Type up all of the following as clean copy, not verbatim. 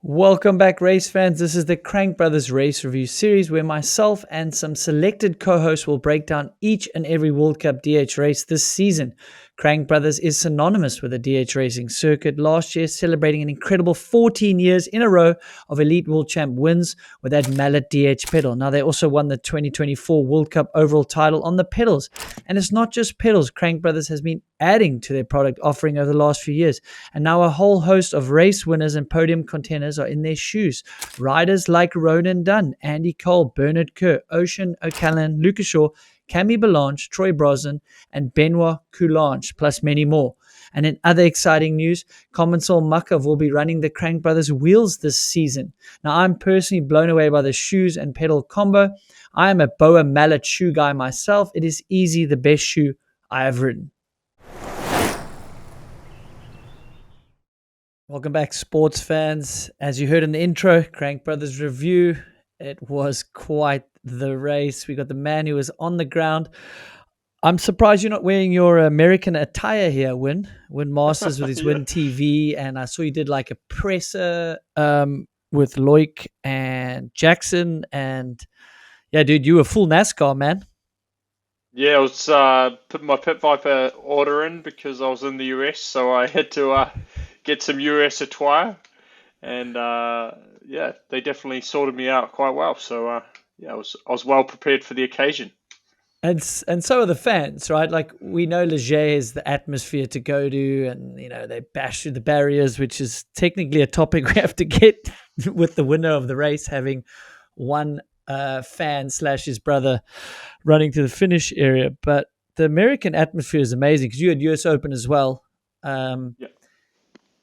Welcome back, race fans. This is the Crank Brothers Race Review series where myself and some selected co-hosts will break down each and every World Cup DH race this season. Crank Brothers is synonymous with the DH racing circuit, last year celebrating an incredible 14 years in a row of Elite World Champ wins with that mallet DH pedal. Now, they also won the 2024 World Cup overall title on the pedals. And it's not just pedals. Crank Brothers has been adding to their product offering over the last few years. And now a whole host of race winners and podium contenders are in their shoes. Riders like Ronan Dunn, Andy Cole, Bernard Kerr, Ocean O'Callaghan, Lucas Shaw, Camille Balanche, Troy Brosnan, and Benoit Coulange, plus many more. And in other exciting news, Commensal Makov will be running the Crank Brothers wheels this season. Now, I'm personally blown away by the shoes and pedal combo. I am a Boa Mallet shoe guy myself. It is easy the best shoe I have ridden. Welcome back, sports fans. As you heard in the intro, Crank Brothers Review, it was quite the race. We got the man who was on the ground. I'm surprised you're not wearing your American attire here, Wyn. Wyn Masters with his Yeah. Wyn TV. And I saw you did like a presser with Loic and Jackson. And yeah, dude, you were full NASCAR, man. Yeah, I was putting my Pit Viper order in because I was in the US, so I had to get some US attire, and yeah, they definitely sorted me out quite well. So yeah, I was well prepared for the occasion. And so are the fans, right? Like, we know Leger is the atmosphere to go to, and they bash through the barriers, which is technically a topic we have to get with the winner of the race having one fan slash his brother running to the finish area. But the American atmosphere is amazing because you had US Open as well, Yeah.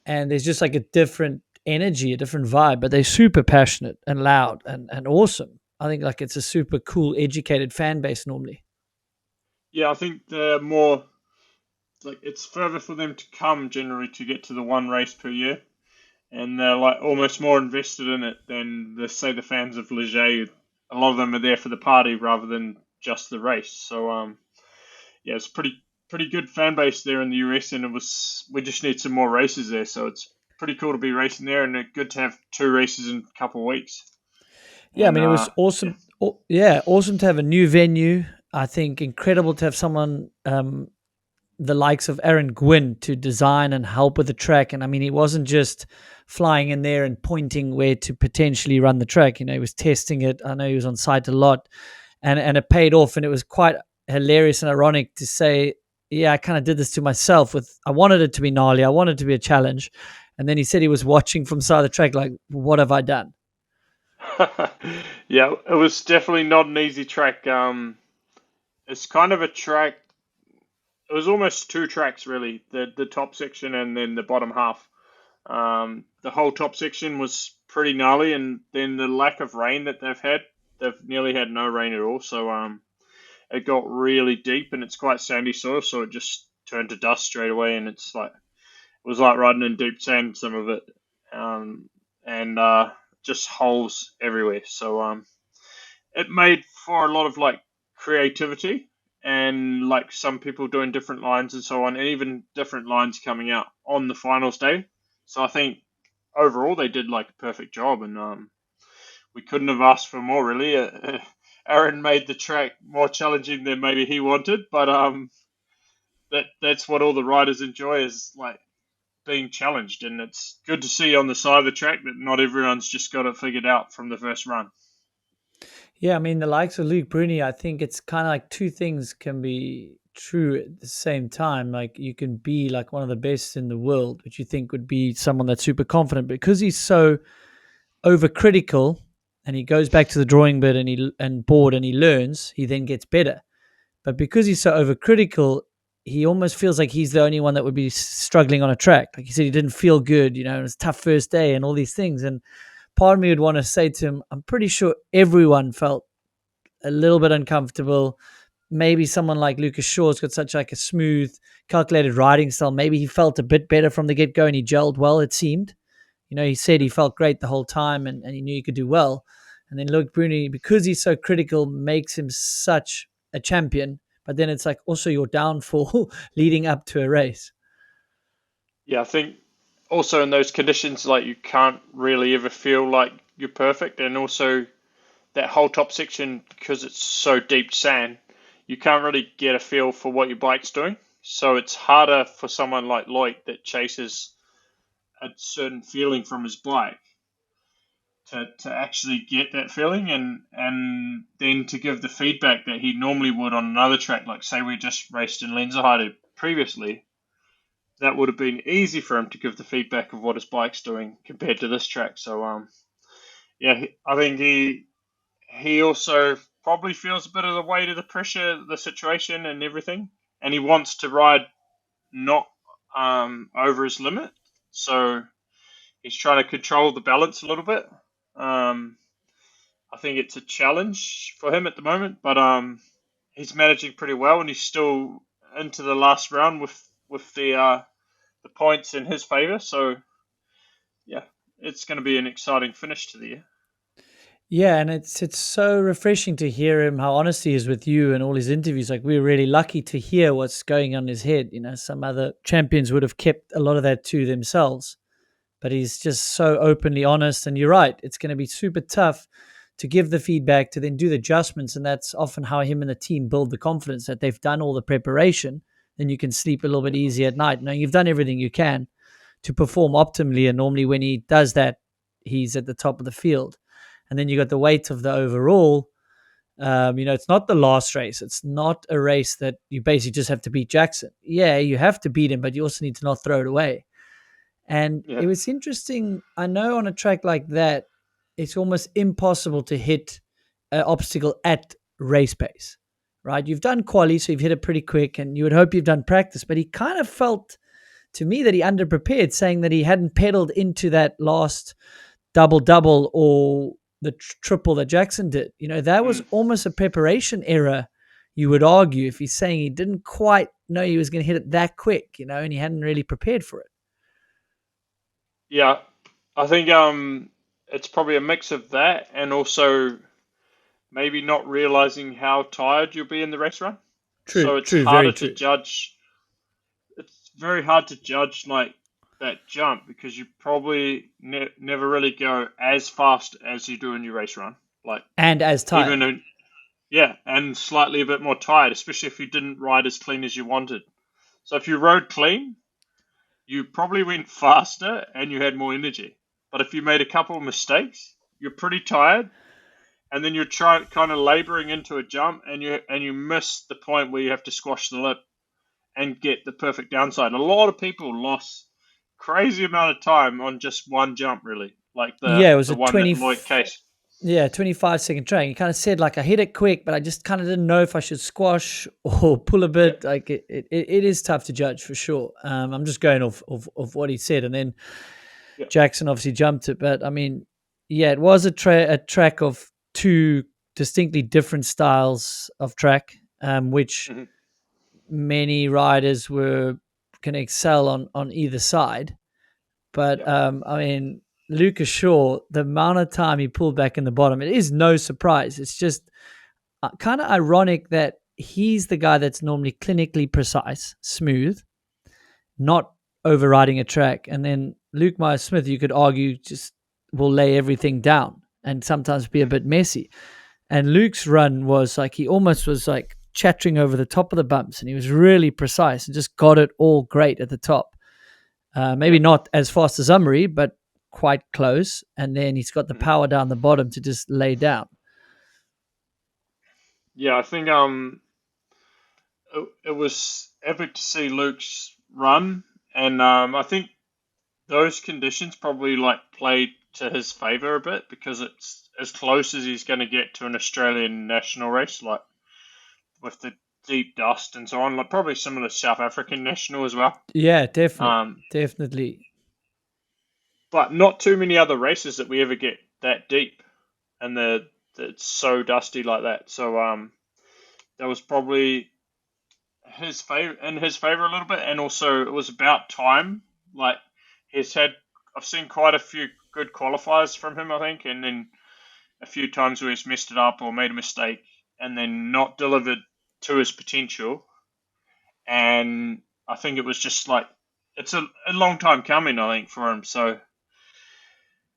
and there's just like a different energy, a different vibe. But they're super passionate and loud and awesome. I think like it's a super cool, educated fan base normally. Yeah, I think they're more like it's further for them to come generally to get to the one race per year, and they're like almost more invested in it than the fans of Leger. A lot of them are there for the party rather than just the race. So yeah, it's pretty good fan base there in the US, and we just need some more races there. So it's pretty cool to be racing there, and good to have two races in a couple of weeks. Yeah, I And mean, it was yeah, awesome. Yeah, awesome to have a new venue. I think incredible to have someone the likes of Aaron Gwynn to design and help with the track. And I mean, he wasn't just flying in there and pointing where to potentially run the track. He was testing it. I know he was on site a lot, and it paid off. And it was quite hilarious and ironic to say, yeah, I kind of did this to myself. I wanted it to be gnarly. I wanted it to be a challenge. And then he said he was watching from side of the track, like, what have I done? yeah, it was definitely not an easy track. It's kind of a track. It was almost two tracks really. The top section and then the bottom half. The whole top section was pretty gnarly, and then the lack of rain that they've nearly had no rain at all. So it got really deep, and it's quite sandy soil, so it just turned to dust straight away, and it was like riding in deep sand, some of it, and just holes everywhere. So it made for a lot of like creativity and like some people doing different lines and so on, and even different lines coming out on the finals day. So I think overall they did like a perfect job, and we couldn't have asked for more really. Aaron made the track more challenging than maybe he wanted, but that's what all the riders enjoy is like being challenged, and it's good to see on the side of the track that not everyone's just got it figured out from the first run. Yeah, I mean, the likes of Luke Bruni, I think it's kind of like two things can be true at the same time. Like, you can be like one of the best in the world, which you think would be someone that's super confident, because he's so overcritical and he goes back to the drawing board and he learns, he then gets better. But because he's so overcritical, he almost feels like he's the only one that would be struggling on a track. Like he said, he didn't feel good, it was a tough first day and all these things. And part of me would want to say to him, I'm pretty sure everyone felt a little bit uncomfortable. Maybe someone like Lucas Shaw's got such like a smooth, calculated riding style. Maybe he felt a bit better from the get go and he gelled well, it seemed. He said he felt great the whole time and he knew he could do well. And then Luke Bruni, because he's so critical, makes him such a champion. But then it's like also your downfall leading up to a race. Yeah, I think also in those conditions, like you can't really ever feel like you're perfect, and also that whole top section, because it's so deep sand, you can't really get a feel for what your bike's doing. So it's harder for someone like Loic that chases a certain feeling from his bike to actually get that feeling, and then to give the feedback that he normally would on another track, like say we just raced in Lenzerheide previously. That would have been easy for him to give the feedback of what his bike's doing compared to this track. So yeah, I think he also probably feels a bit of the weight of the pressure, the situation, and everything, and he wants to ride not over his limit. So he's trying to control the balance a little bit. Um, I think it's a challenge for him at the moment, but he's managing pretty well, and he's still into the last round with the points in his favour. So yeah, it's going to be an exciting finish to the year. Yeah, and it's so refreshing to hear him how honest he is with you and all his interviews. Like we're really lucky to hear what's going on in his head. You know, some other champions would have kept a lot of that to themselves, but he's just so openly honest. And you're right, it's going to be super tough to give the feedback to then do the adjustments, and that's often how him and the team build the confidence that they've done all the preparation. Then you can sleep a little bit easier at night. Now you've done everything you can to perform optimally, and normally when he does that, he's at the top of the field. And then you got the weight of the overall. It's not the last race. It's not a race that you basically just have to beat Jackson. Yeah, you have to beat him, but you also need to not throw it away. And Yeah, it was interesting. I know on a track like that, it's almost impossible to hit an obstacle at race pace, right? You've done quali, so you've hit it pretty quick, and you would hope you've done practice. But he kind of felt to me that he underprepared, saying that he hadn't pedaled into that last double double or the triple that Jackson did. That was mm. almost a preparation error, you would argue, if he's saying he didn't quite know he was going to hit it that quick, and he hadn't really prepared for it. Yeah. I think it's probably a mix of that and also maybe not realizing how tired you'll be in the race run. True, So it's true, very harder to true. judge. It's very hard to judge like that jump because you probably never really go as fast as you do in your race run. Like And as even tired. yeah, and slightly a bit more tired, especially if you didn't ride as clean as you wanted. So if you rode clean, you probably went faster and you had more energy. But if you made a couple of mistakes, you're pretty tired, and then you're kind of laboring into a jump, and you miss the point where you have to squash the lip and get the perfect downside. A lot of people lost crazy amount of time on just one jump, really, like Yeah, it was the a one that Lloyd Case. 25-second track. He kind of said, like, I hit it quick, but I just kind of didn't know if I should squash or pull a Yeah, bit. Like, it is tough to judge for sure. I'm just going off what he said. And then yeah, Jackson obviously jumped it. But, I mean, yeah, it was a track of two distinctly different styles of track, which hmm many riders were can excel on either side. But yeah, I mean, Lucas Shaw, the amount of time he pulled back in the bottom, it is no surprise. It's just kind of ironic that he's the guy that's normally clinically precise, smooth, not overriding a track. And then Luke Meier-Smith, you could argue, just will lay everything down and sometimes be a mm, bit messy. And Luke's run was like he almost was like chattering over the top of the bumps, and he was really precise and just got it all great at the top. yeah, Maybe not as fast as Amarie, but quite close. And then he's got the hmm power down the bottom to just lay down. yeah. I think it was epic to see Luke's run, and I think those conditions probably like played to his favour a bit because it's as close as he's going to get to an Australian national race, like with the deep dust and so on, like probably similar to South African national as well. Yeah, definitely. Um, Definitely. but not too many other races that we ever get that deep and it's so dusty like that. So that was probably his favor a little bit, and also it was about time. Like he's had, I've seen quite a few good qualifiers from him, I think, and then a few times where he's messed it up or made a mistake and then not delivered to his potential. And I think it was just like it's a long time coming, I think, for him. So,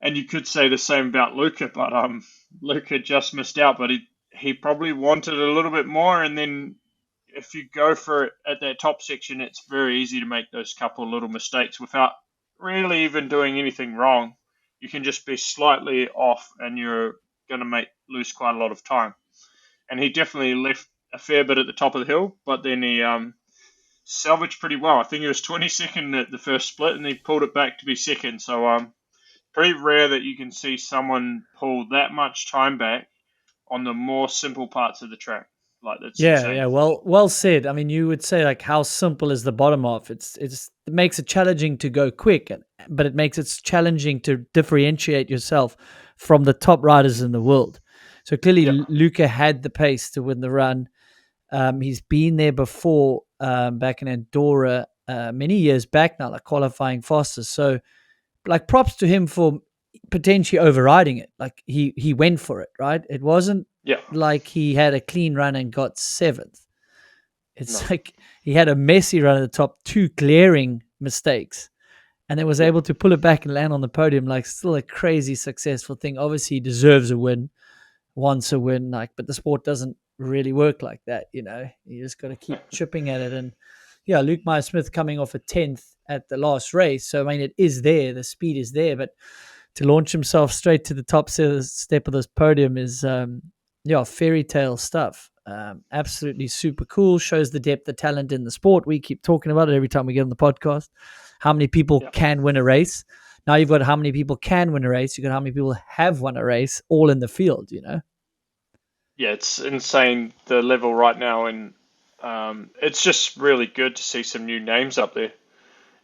and you could say the same about Luca, but Luca just missed out. But he probably wanted a little bit more, and then if you go for it at that top section, it's very easy to make those couple of little mistakes without really even doing anything wrong. You can just be slightly off, and you're going to lose quite a lot of time. And he definitely left a fair bit at the top of the hill, but then he salvaged pretty well. I think he was 22nd at the first split, and he pulled it back to be second. So pretty rare that you can see someone pull that much time back on the more simple parts of the track. Like, that's insane. Yeah. Well said. I mean, you would say like how simple is the bottom half? It makes it challenging to go quick, but it makes it challenging to differentiate yourself from the top riders in the world. So clearly, Yeah, Luca had the pace to win the run. He's been there before, back in Andorra, many years back now, like qualifying fastest. So, like, props to him for potentially overriding it. Like he went for it, right? It wasn't yeah, like he had a clean run and got seventh. It's no, like he had a messy run at the top, two glaring mistakes, and then was yeah, able to pull it back and land on the podium. Like, still a crazy successful thing. Obviously, he deserves a win, wants a win, like, but the sport doesn't really work like that. You just got to keep chipping at it. And yeah, Luke Meier-Smith coming off a 10th at the last race. So, I mean, it is there, the speed is there, but to launch himself straight to the top step of this podium is, fairy tale stuff. Absolutely super cool. Shows the depth of talent in the sport. We keep talking about it every time we get on the podcast. How many people yeah. can win a race? Now you've got how many people can win a race. You've got how many people have won a race, all in the field. Yeah, it's insane the level right now, and it's just really good to see some new names up there,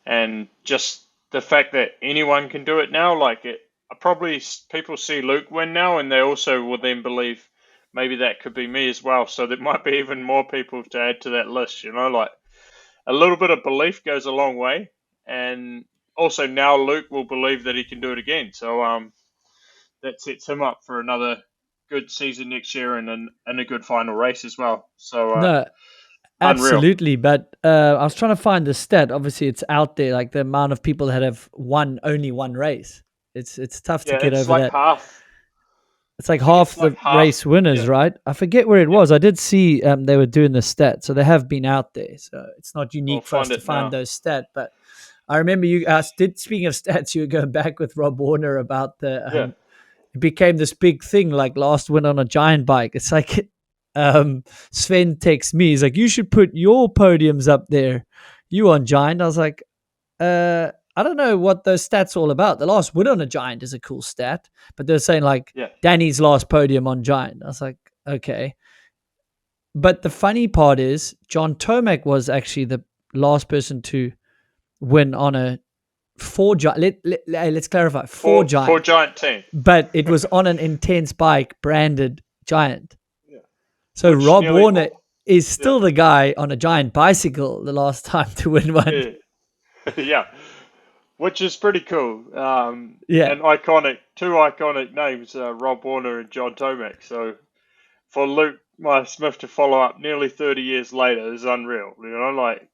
and just the fact that anyone can do it now. Like, it, probably people see Luke win now, and they also will then believe maybe that could be me as well. So there might be even more people to add to that list. Like, a little bit of belief goes a long way, and also now Luke will believe that he can do it again. So that sets him up for another good season next year, and a good final race as well. So No, unreal. absolutely. But I was trying to find the stat. Obviously, it's out there, like the amount of people that have won only one race. It's tough to Yeah, get it's over like that. half. It's like I think it's half like the half. race winners, Yeah, right? I forget where it yeah. was. I did see they were doing the stat, so they have been out there. So it's not I'll unique for us find to it find now. those stats. But I remember you did. Speaking of stats, you were going back with Rob Warner about the. Yeah, It became this big thing, like last win on a giant bike. It's like Sven texts me. He's like, "You should put your podiums up there. You on giant?" I was like, I don't know what those stats are all about. The last win on a giant is a cool stat, but they're saying like yeah, Danny's last podium on giant. I was like, okay. But the funny part is John Tomac was actually the last person to win on a four giant. Let's clarify, four for giant, giant team. but it was on an intense bike branded giant. Yeah, So which Rob nearly Warner all. is Yeah, still the guy on a giant bicycle the last time to win one. yeah, yeah. Which is pretty cool. Yeah. And two iconic names, Rob Warner and John Tomac. So for Luke Smith to follow up nearly 30 years later is unreal. Like,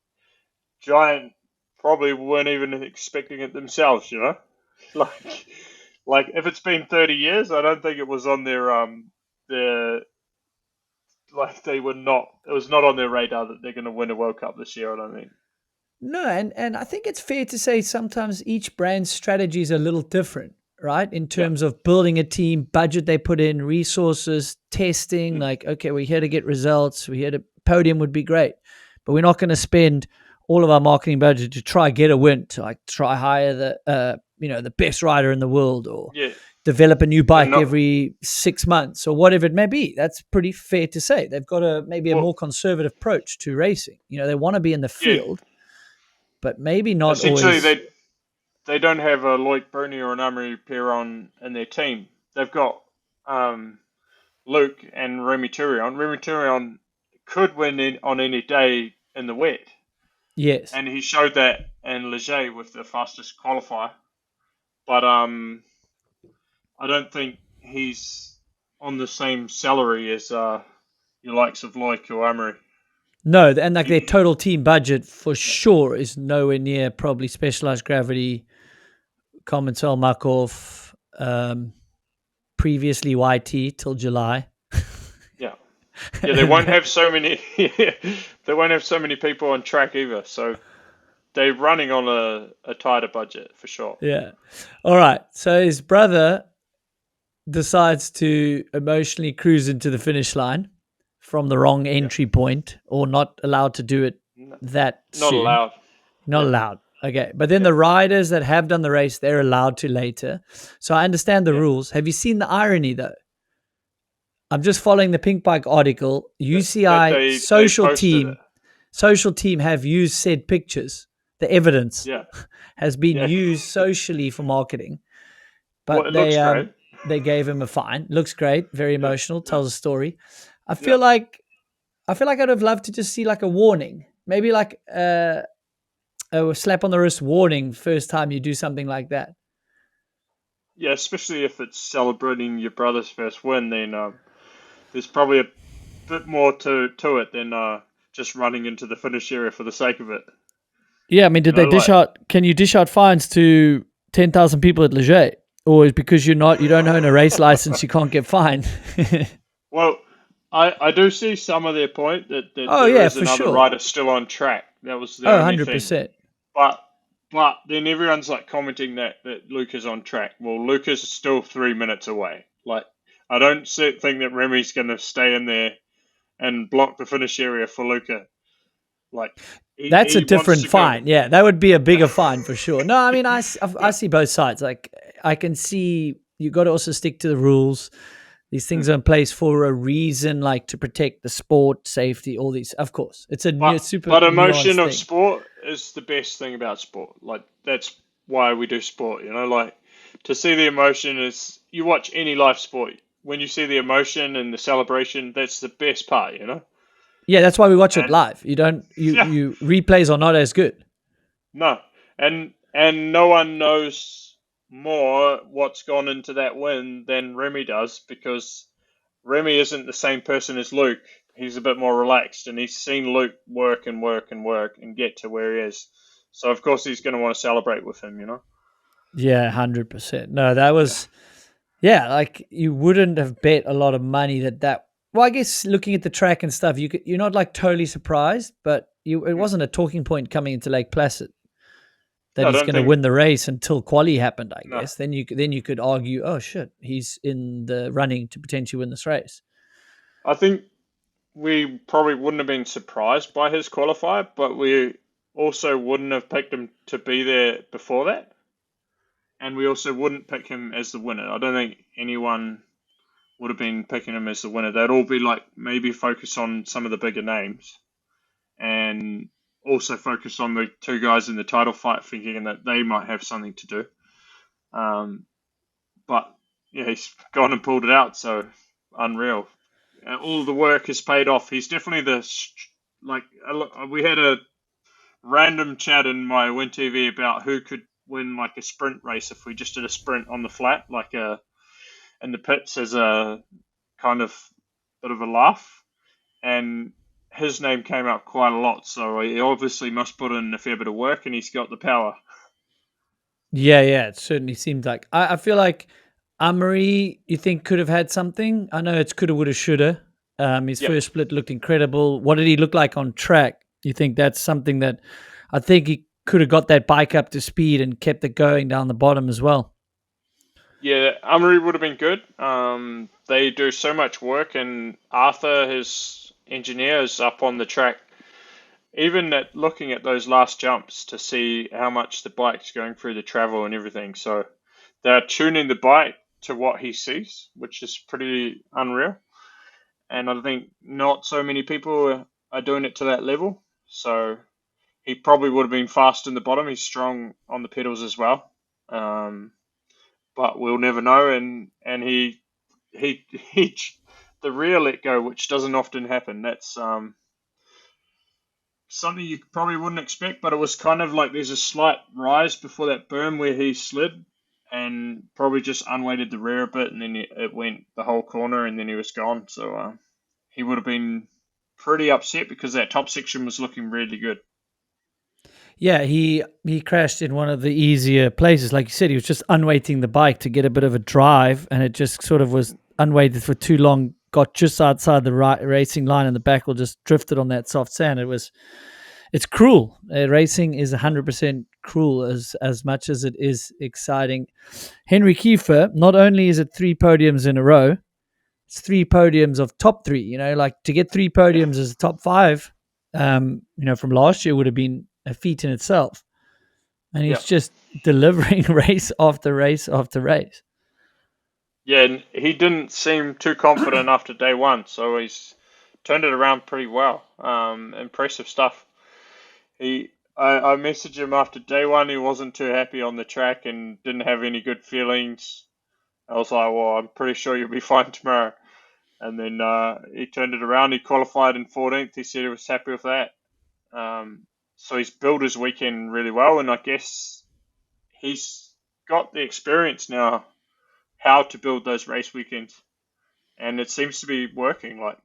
Giant probably weren't even expecting it themselves. Like, like if it's been 30 years, I don't think it was on their like they were not. It was not on their radar that they're going to win a World Cup this year. I don't think. No, and I think it's fair to say sometimes each brand's strategy is a little different, right? In Yeah. terms of building a team, budget they put in, resources, testing, Mm. like, okay, we're here to get results. We're here to podium would be great. But we're not going to spend all of our marketing budget to try get a win, to like try hire the best rider in the world or Yeah. develop a new And bike not every 6 months or whatever it may be. That's pretty fair to say. They've got maybe a more well. conservative approach to racing. They want to be in the Yeah. field, but maybe not Essentially, always. they don't have a Loic Bruni or an Amarie Perron in their team. They've got um, Luke and Remy Turion. Remy Turion could win on any day in the wet, Yes. and he showed that in Leger with the fastest qualifier. But I don't think he's on the same salary as your likes of Loic or Amarie. No, and like their You, total team budget for sure is nowhere near probably Specialized Gravity, Commensal Markov, previously YT till July. yeah, yeah, they And won't have so many. They won't have so many people on track either. So they're running on a tighter budget for sure. yeah. All right. So his brother decides to emotionally cruise into the finish line from the wrong Yeah, entry point or not allowed to do it no, that not soon. allowed. Not Yeah, allowed. Okay. But then yeah, the riders that have done the race, they're allowed to later. So I understand the yeah. rules. Have you seen the irony though? I'm just following the Pink Bike article. That UCI they posted it. social team have used said pictures. The evidence Yeah, has been yeah. used socially for marketing, Well, but it looks great. they gave him a fine. Looks great, very Yeah, emotional, yeah, tells a story. I yeah. feel like I'd have loved to just see like a warning, maybe like a slap on the wrist warning first time you do something like that. Yeah, especially if it's celebrating your brother's first win, then there's probably a bit more to it than just running into the finish area for the sake of it. Yeah, I mean, You did they know, dish like out? Can you dish out fines to 10,000 people at Leger? Or is because you don't own a race license, you can't get fined? well, I do see some of their point that Oh there yeah, is for another sure. rider still on track. That was the Oh, only thing. 100%. But then everyone's like commenting that Luke is on track. Well, Luke is still 3 minutes away. Like I don't think that Remy's going to stay in there and block the finish area for Luca. Like That's a he wants different to go. fine. Yeah, that would be a bigger fine for sure. No, I mean, I Yeah, see both sides. Like, I can see you got to also stick to the rules. These things are in place for a reason, like to protect the sport, safety, all these. Of course, it's a but super but nuanced emotion of thing. sport is the best thing about sport. Like that's why we do sport. You know, like to see the emotion is you watch any live sport. When you see the emotion and the celebration, that's the best part. You know, Yeah, that's why we watch it and live. You don't, yeah, you replays are not as good. no, and no one knows more what's gone into that win than Remy does because Remy isn't the same person as Luke. He's a bit more relaxed, and he's seen Luke work and work and work and get to where he is. So of course he's going to want to celebrate with him, you know. Yeah, 100%. No, that Yeah, was, yeah, like you wouldn't have bet a lot of money that. Well, I guess looking at the track and stuff, you're not like totally surprised, but it mm. wasn't a talking point coming into Lake Placid that yeah. I he's don't going to think win the race until quali happened. I no. guess then you could argue, oh shit, he's in the running to potentially win this race. I think we probably wouldn't have been surprised by his qualifier, but we also wouldn't have picked him to be there before that, and we also wouldn't pick him as the winner. I don't think anyone would have been picking him as the winner. They'd all be like maybe focus on some of the bigger names and also focus on the two guys in the title fight, thinking that they might have something to do. Um, but yeah, he's gone and pulled it out. So unreal. All the work has paid off. He's definitely like we had a random chat in my Win TV about who could win like a sprint race if we just did a sprint on the flat, like in the pits as a kind of bit of a laugh. And his name came up quite a lot, so he obviously must put in a fair bit of work, and he's got the power. Yeah, it certainly seemed like. I feel like Amarie, you think could have had something. I know it's coulda, woulda, shoulda. His Yep. first split looked incredible. What did he look like on track? You think that's something that I think he could have got that bike up to speed and kept it going down the bottom as well. Yeah, Amarie would have been good. They do so much work, and Arthur, his engineer, is up on the track, even at looking at those last jumps to see how much the bike's going through the travel and everything. So they're tuning the bike to what he sees, which is pretty unreal. And I think not so many people are doing it to that level. So he probably would have been fast in the bottom. He's strong on the pedals as well. Um, but we'll never know. And he the rear let go, which doesn't often happen. That's something you probably wouldn't expect. But it was kind of like there's a slight rise before that berm where he slid, and probably just unweighted the rear a bit, and then it went the whole corner, and then he was gone. So he would have been pretty upset because that top section was looking really good. Yeah, he crashed in one of the easier places. Like you said, he was just unweighting the bike to get a bit of a drive, and it just sort of was unweighted for too long, got just outside the racing line, and the back will just drifted on that soft sand. It's cruel. Racing is 100% cruel as much as it is exciting. Henry Kiefer, not only is it 3 podiums in a row, it's 3 podiums of top 3. Like to get 3 Yeah, podiums as a top 5, from last year would have been a feat in itself. And yeah, he's just delivering race after race after race. yeah. And he didn't seem too confident after day one, so he's turned it around pretty well. Impressive stuff. I messaged him after day one. He wasn't too happy on the track and didn't have any good feelings. I was like, well, I'm pretty sure you'll be fine tomorrow. And then he turned it around. He qualified in 14th. He said he was happy with that. So he's built his weekend really well, and I guess he's got the experience now how to build those race weekends, and it seems to be working. Like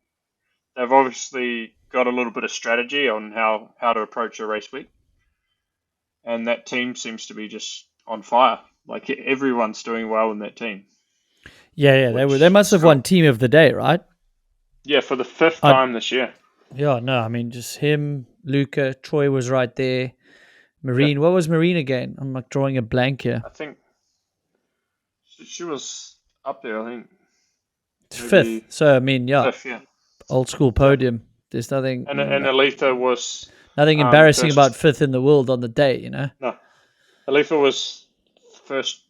they've obviously got a little bit of strategy on how to approach a race week, and that team seems to be just on fire. Like everyone's doing well in that team. Yeah, they Which must is have cool. won team of the day, right? Yeah, for the 5th I time this year. Yeah, no, I mean just him, Luca, Troy was right there. Yeah, Marine, what was Marine again? I'm like drawing a blank here. I think she was up there. I think It's fifth. maybe So I mean, yeah, 5th. Yeah, old school yeah. podium. There's nothing And Alita was embarrassing about first. fifth in the world on the day. No, Alita was first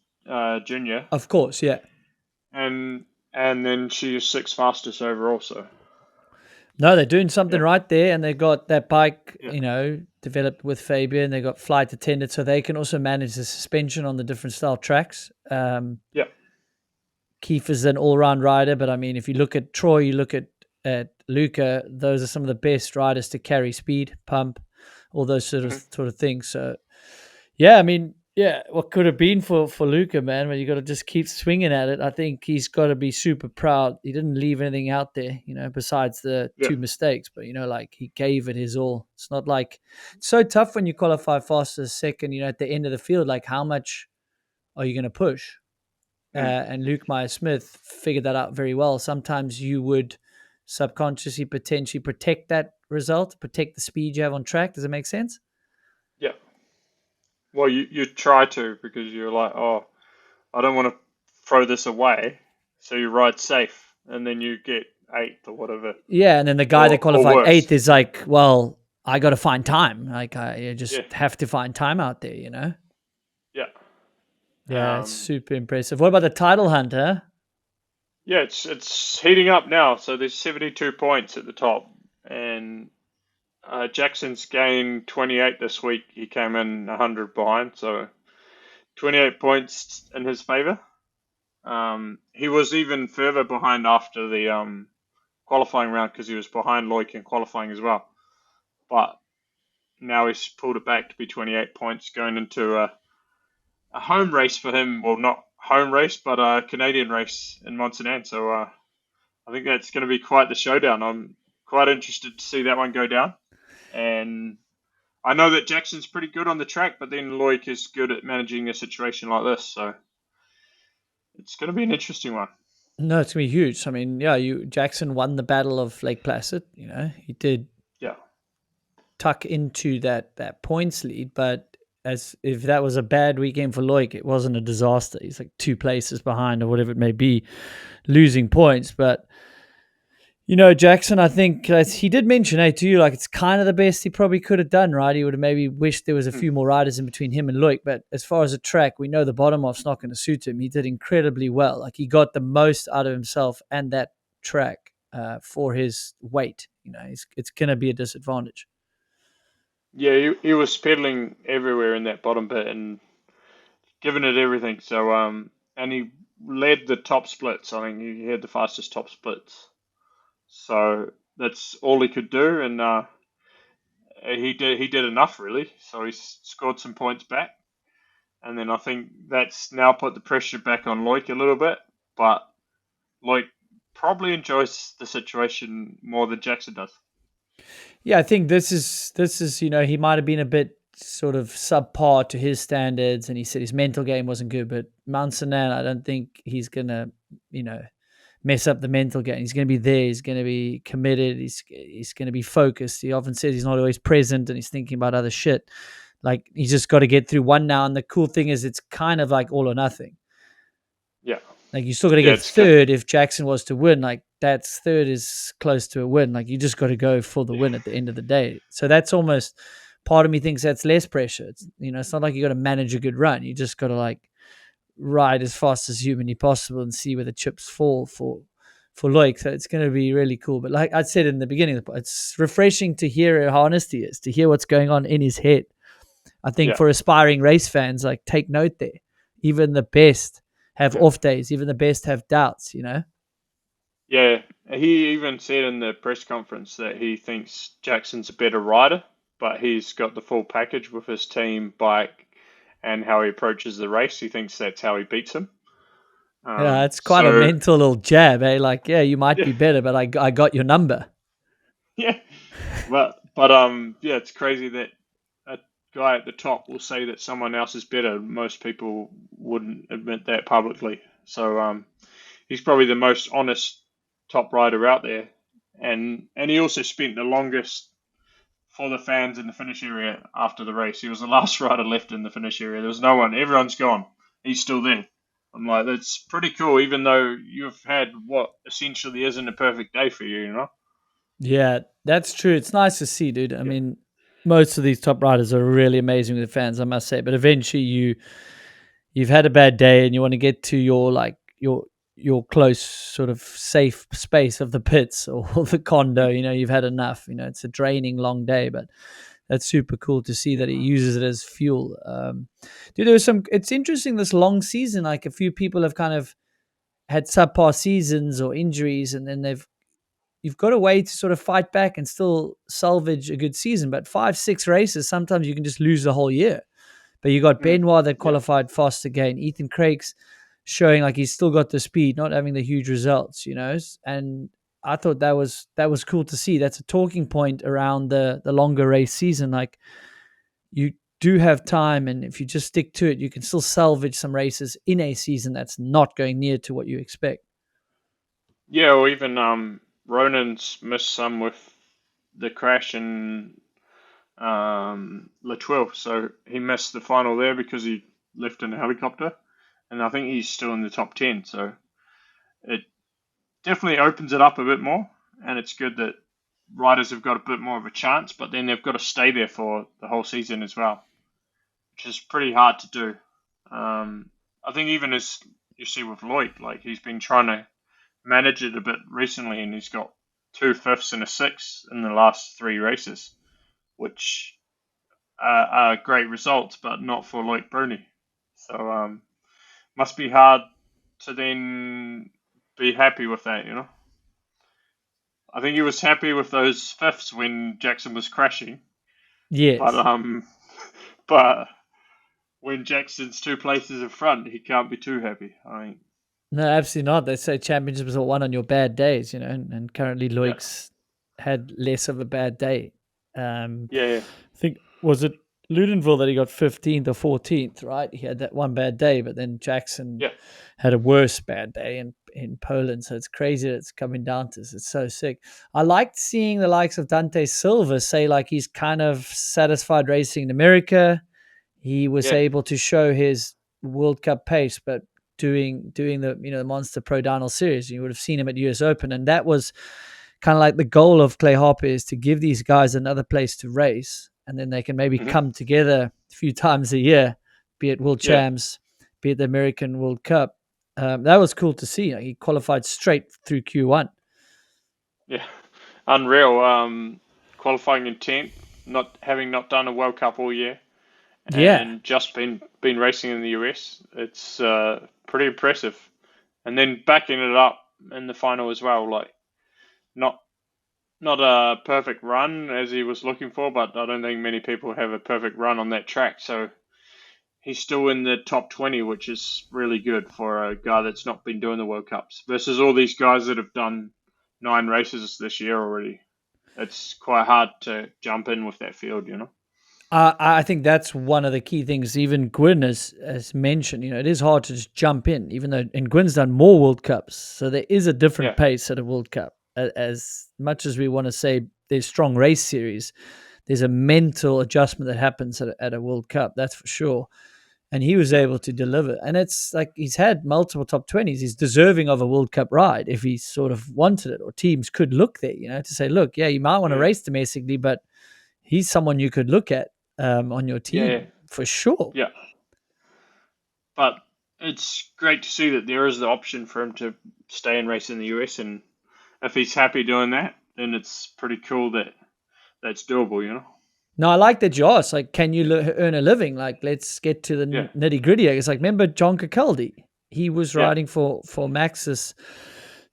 junior, Of course, yeah. and then she is 6th fastest overall. So No, they're doing something yeah, right there, and they got that bike, yeah, developed with Fabian. They got flight attended, so they can also manage the suspension on the different style tracks. yeah, Kiefer's an all-round rider, but I mean, if you look at Troy, you look at Luca, those are some of the best riders to carry speed, pump, all those hmm sort of things. So, yeah, I mean, yeah, what could have been for Luca, man? But you got to just keep swinging at it. I think he's got to be super proud. He didn't leave anything out there, besides the yeah, 2 mistakes. But like he gave it his all. It's not like it's so tough when you qualify fast as second. At the end of the field, like how much are you going to push? mm, And Luke Meier-Smith figured that out very well. Sometimes you would subconsciously potentially protect that result, protect the speed you have on track. Does it make sense? yeah. Well, you try to because you're like, oh, I don't want to throw this away, so you ride safe, and then you get 8th or whatever, Yeah, and then the guy that or qualified worse. eighth is like, well, I got to find time. Like, I Yeah, just have to find time out there. yeah. Yeah, it's Um, super impressive. What about the title hunter? yeah, it's heating up now. So there's 72 points at the top, and Jackson's gained 28 this week. He came in 100 behind, so 28 points in his favour. He was even further behind after the qualifying round because he was behind Loic in qualifying as well. But now he's pulled it back to be 28 points going into a home race for him. Well, not home race, but a Canadian race in Montserrat. So I think that's going to be quite the showdown. I'm quite interested to see that one go down. And I know that Jackson's pretty good on the track, but then Loic is good at managing a situation like this. So it's going to be an interesting one. No, it's gonna be huge. I mean, yeah, Jackson won the Battle of Lake Placid. He did Yeah. tuck into that points lead, but as if that was a bad weekend for Loic, it wasn't a disaster. He's like 2 places behind or whatever it may be, losing points. But Jackson, I think he did mention, hey, to you, like it's kind of the best he probably could have done, right? He would have maybe wished there was a Hmm. few more riders in between him and Loic. But as far as the track, we know the bottom off's not going to suit him. He did incredibly well. Like he got the most out of himself and that track for his weight. It's going to be a disadvantage. Yeah, he was pedaling everywhere in that bottom bit and giving it everything. So and he led the top splits. I think he had the fastest top splits. So that's all he could do, and he did enough really. So he scored some points back, and then I think that's now put the pressure back on Loic a little bit. But Loic probably enjoys the situation more than Jackson does. Yeah, I think this is he might have been a bit sort of subpar to his standards, and he said his mental game wasn't good. But Mount Sanan, I don't think he's gonna you know mess up the mental game. He's gonna be there. He's gonna be committed. He's gonna be focused. He often says he's not always present, and he's thinking about other shit. Like he's just got to get through one now. And the cool thing is, it's kind of like all or nothing. Yeah, Like you still got to yeah, get third if Jackson was to win. Like that's third is close to a win. Like you just got to go for the win at the end of the day. So that's almost part of me thinks that's less pressure. It's not like you got to manage a good run. You just got to like ride as fast as humanly possible and see where the chips fall for Loic. So it's going to be really cool. But like I said in the beginning, it's refreshing to hear how honest he is, to hear what's going on in his head. I think yeah, for aspiring race fans, like take note there. Even the best have yeah, off days. Even the best have doubts. yeah. He even said in the press conference that he thinks Jackson's a better rider, but he's got the full package with his team, bike, and how he approaches the race. He thinks that's how he beats him. Yeah, it's quite a So mental little jab, eh? Like, yeah, you might yeah, be better, but I got your number. yeah, but yeah, it's crazy that a guy at the top will say that someone else is better. Most people wouldn't admit that publicly. So he's probably the most honest top rider out there, and he also spent the longest for the fans in the finish area after the race. He was the last rider left in the finish area. There was no one. Everyone's gone. He's still there. I'm like, that's pretty cool, even though you've had what essentially isn't a perfect day for you, you know? Yeah, that's true. It's nice to see, dude. I Yeah. mean, most of these top riders are really amazing with the fans, I must say. But eventually, you've had a bad day, and you want to get to your close sort of safe space of the pits or the condo. You've had enough. It's a draining long day, but that's super cool to see that he uses it as fuel. Dude, there was some. It's interesting this long season. Like a few people have kind of had subpar seasons or injuries, and then you've got a way to sort of fight back and still salvage a good season. But 5, 6 races, sometimes you can just lose the whole year. But you got Mm. Benoit that Yeah. qualified fast again. Ethan Craig's showing like he's still got the speed, not having the huge results. And I thought that was cool to see. That's a talking point around the longer race season. Like you do have time, and if you just stick to it, you can still salvage some races in a season that's not going near to what you expect. Yeah, or even Ronan's missed some with the crash in Le 12, so he missed the final there because he left in a helicopter, and I think he's still in the top 10, so it definitely opens it up a bit more, and it's good that riders have got a bit more of a chance, but then they've got to stay there for the whole season as well, which is pretty hard to do. I think even as you see with Lloyd, like he's been trying to manage it a bit recently, and he's got 2 fifths and a sixth in the last 3 races, which are great results, but not for like Bruni. So must be hard to then be happy with that, you know. I think he was happy with those fifths when Jackson was crashing, but Yes. but when Jackson's 2 places in front, he can't be too happy. I mean, No, absolutely not. They say championships are won on your bad days, and currently yeah, Loic's had less of a bad day. yeah, yeah, I think was it Ludenville that he got 15th or 14th, right? He had that one bad day, but then Jackson yeah. had a worse bad day in Poland. So it's crazy that it's coming down to this. It's so sick. I liked seeing the likes of Dante Silva say like he's kind of satisfied racing in America. He was Yeah. able to show his World Cup pace, but doing the Monster Pro Downhill Series. You would have seen him at US Open, and that was kind of like the goal of Clay Harper is to give these guys another place to race, and then they can maybe Hmm. come together a few times a year, be it World Yeah. Champs, be it the American World Cup. That was cool to see. He qualified straight through Q1. Yeah. Unreal. Qualifying in 10th, not done a World Cup all year, Yeah, and just been racing in the US. It's pretty impressive. And then backing it up in the final as well. Like not not a perfect run as he was looking for, but I don't think many people have a perfect run on that track. So he's still in the top 20, which is really good for a guy that's not been doing the World Cups versus all these guys that have done 9 races this year already. it's quite hard to jump in with that field, you know. I think that's one of the key things. Even Gwyn has mentioned, it is hard to just jump in, even though, and Gwyn's done more World Cups. So there is a different Yeah. pace at a World Cup. As much as we want to say there's strong race series, there's a mental adjustment that happens at a World Cup, that's for sure. And he was Yeah. able to deliver. And it's like he's had multiple top 20s. He's deserving of a World Cup ride if he sort of wanted it, or teams could look there, to say, look, yeah, you might want to Yeah. race domestically, but he's someone you could look at on your Yeah. team for sure. Yeah. But it's great to see that there is the option for him to stay and race in the US, and if he's happy doing that, then it's pretty cool that that's doable, you know. No, I like that you asked, like, can you earn a living? Like, let's get to the Yeah. nitty gritty. It's like, remember John Cicaldi? He was Yeah. riding for Maxxis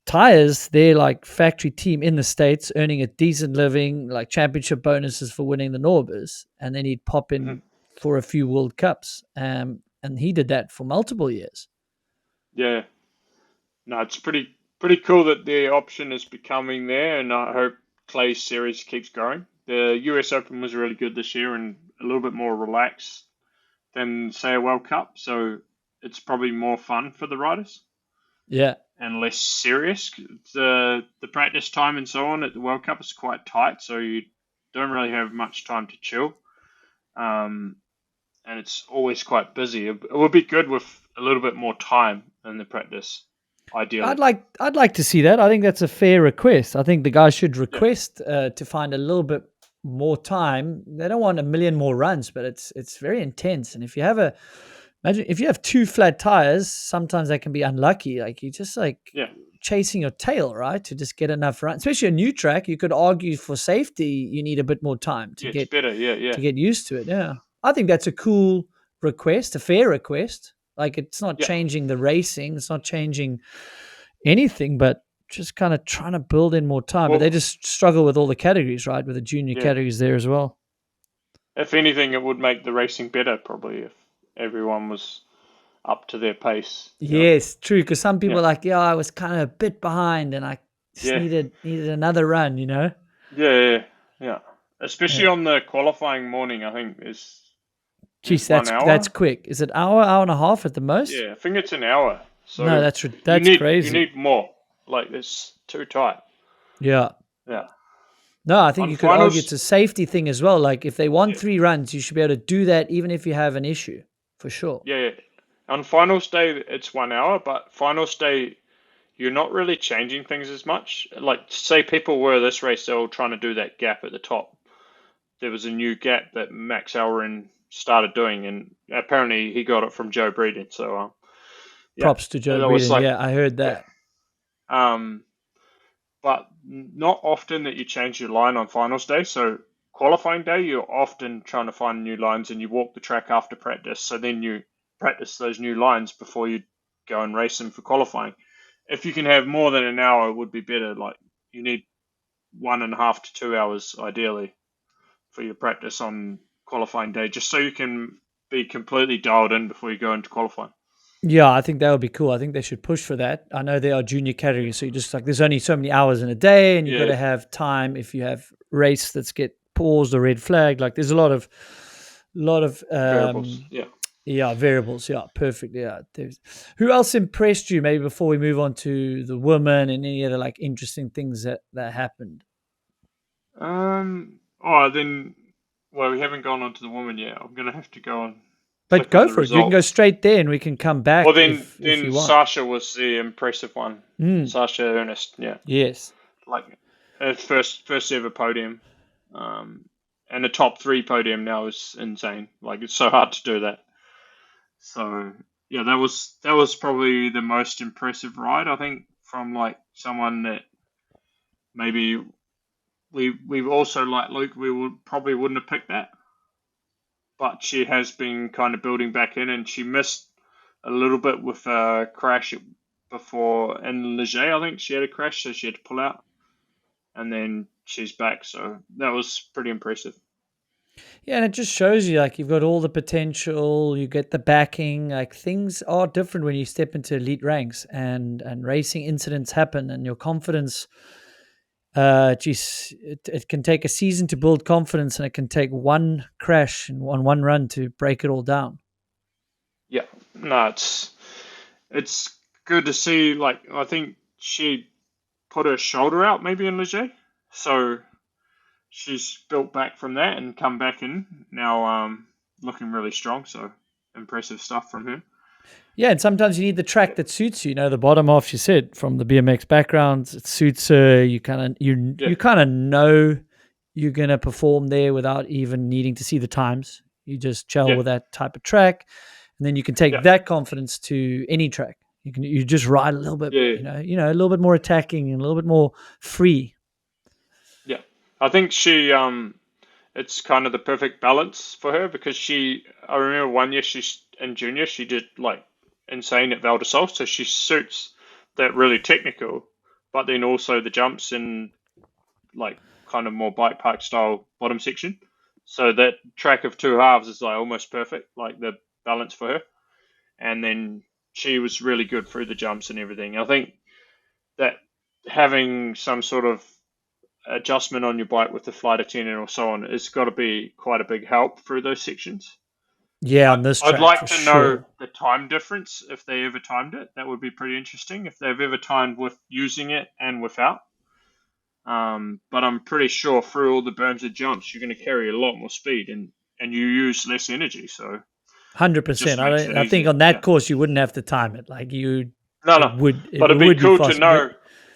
Tires, their like factory team in the States, earning a decent living, like championship bonuses for winning the Norbers, and then he'd pop in Hmm. for a few World Cups. And he did that for multiple years. Yeah. No, it's pretty cool that the option is becoming there, and I hope Clay's series keeps growing. The US Open was really good this year and a little bit more relaxed than, say, a World Cup, so it's probably more fun for the riders. Yeah. And less serious. The practice time and so on at the World Cup is quite tight, so you don't really have much time to chill. And it's always quite busy. It would be good with a little bit more time in the practice, ideally. I'd like to see that. I think that's a fair request. I think the guys should Yeah. request to find a little bit more time. They don't want a million more runs, but it's very intense. And if you have imagine if you have 2 flat tires, sometimes that can be unlucky. Like you just Yeah. chasing your tail, right? To just get enough runs. Especially a new track, you could argue for safety, you need a bit more time to Yeah, it's better. Yeah. to get used to it. Yeah. I think that's a cool request, a fair request. Like it's not Yeah. changing the racing, it's not changing anything, but just kind of trying to build in more time. But they Well, just struggle with all the categories, right? With the junior yeah. categories there as well. If anything, it would make the racing better, probably, if everyone was up to their pace. Yes, true. Because some people Yeah. are like, yeah, I was kind of a bit behind and I just Yeah. needed another run, Yeah. Especially Yeah. on the qualifying morning, I think is Jeez, 1 hour. that's quick. Is it hour and a half at the most? Yeah, I think it's an hour. So No, that's you crazy. need more. Like it's too tight. Yeah. Yeah. No, I think On you could argue finals, it's a safety thing as well. Like if they want yeah, 3 runs, you should be able to do that even if you have an issue, for sure. yeah. On finals day, it's 1 hour, but finals day, you're not really changing things as much. Like say people were this race, they were trying to do that gap at the top. There was a new gap that Max Alran started doing, and apparently he got it from Joe Breeden. So yeah, Props to Joe that was Breeden. like, Yeah, I heard yeah. that. But not often that you change your line on finals day. So qualifying day, you're often trying to find new lines, and you walk the track after practice. So then you practice those new lines before you go and race them for qualifying. If you can have more than an hour, it would be better. Like you need 1.5 to 2 hours ideally for your practice on qualifying day, just so you can be completely dialed in before you go into qualifying. Yeah, I think that would be cool. I think they should push for that. I know there are junior categories, so you just like there's only so many hours in a day, and you got Yeah, to have time if you have race that's get paused or red flag. Like there's a lot of variables. Yeah. variables. Yeah, perfect. Yeah. Who else impressed you? Maybe before we move on to the women and any other like interesting things that happened. Oh, then. Well, we haven't gone on to the woman yet. I'm gonna have to go on. But Click on go the for it. You can go results. straight there, and we can come back Well, then, if you then want. Sasha was the impressive one. Sasha Ernest, yeah, Yes. like her first ever podium, and the top 3 podium now is insane. Like it's so hard to do that. So yeah, that was probably the most impressive ride, I think, from like someone that maybe we've also, like Luke, probably wouldn't have picked that, but she has been kind of building back in, and she missed a little bit with a crash before in Leger. I think she had a crash, so she had to pull out, and then she's back. So that was pretty impressive. Yeah, and it just shows you like you've got all the potential, you get the backing, like things are different when you step into elite ranks and racing incidents happen and your confidence Geez, it can take a season to build confidence, and it can take one crash on one run to break it all down. Yeah, no, it's good to see. Like, I think she put her shoulder out maybe in Leger, so she's built back from that and come back in now, looking really strong. So impressive stuff from her. Yeah, and sometimes you need the track that suits you. You know, the bottom half, she said, from the BMX background, it suits her. You Yeah, kind of know you're gonna perform there without even needing to see the times. You just gel yeah, with that type of track, and then you can take yeah, that confidence to any track. You just ride a little bit, yeah, a little bit more attacking and a little bit more free. yeah. I think it's kind of the perfect balance for her because I remember one year in junior, she did like insane at Val di Sol, so she suits that really technical, but then also the jumps in like kind of more bike park style bottom section. So that track of two halves is like almost perfect, like the balance for her. And then she was really good through the jumps and everything. I think that having some sort of adjustment on your bike with the flight attendant or so on, it's got to be quite a big help through those sections. Yeah, on this I'd track like for to know sure. the time difference if they ever timed it. That would be pretty interesting if they've ever timed with using it and without. But I'm pretty sure through all the berms and jumps, you're going to carry a lot more speed and you use less energy. So it 100%. just makes it I think easier. on that Yeah. course you wouldn't have to time it. Like you, No, no. it But it'd be would be cool to fast. But know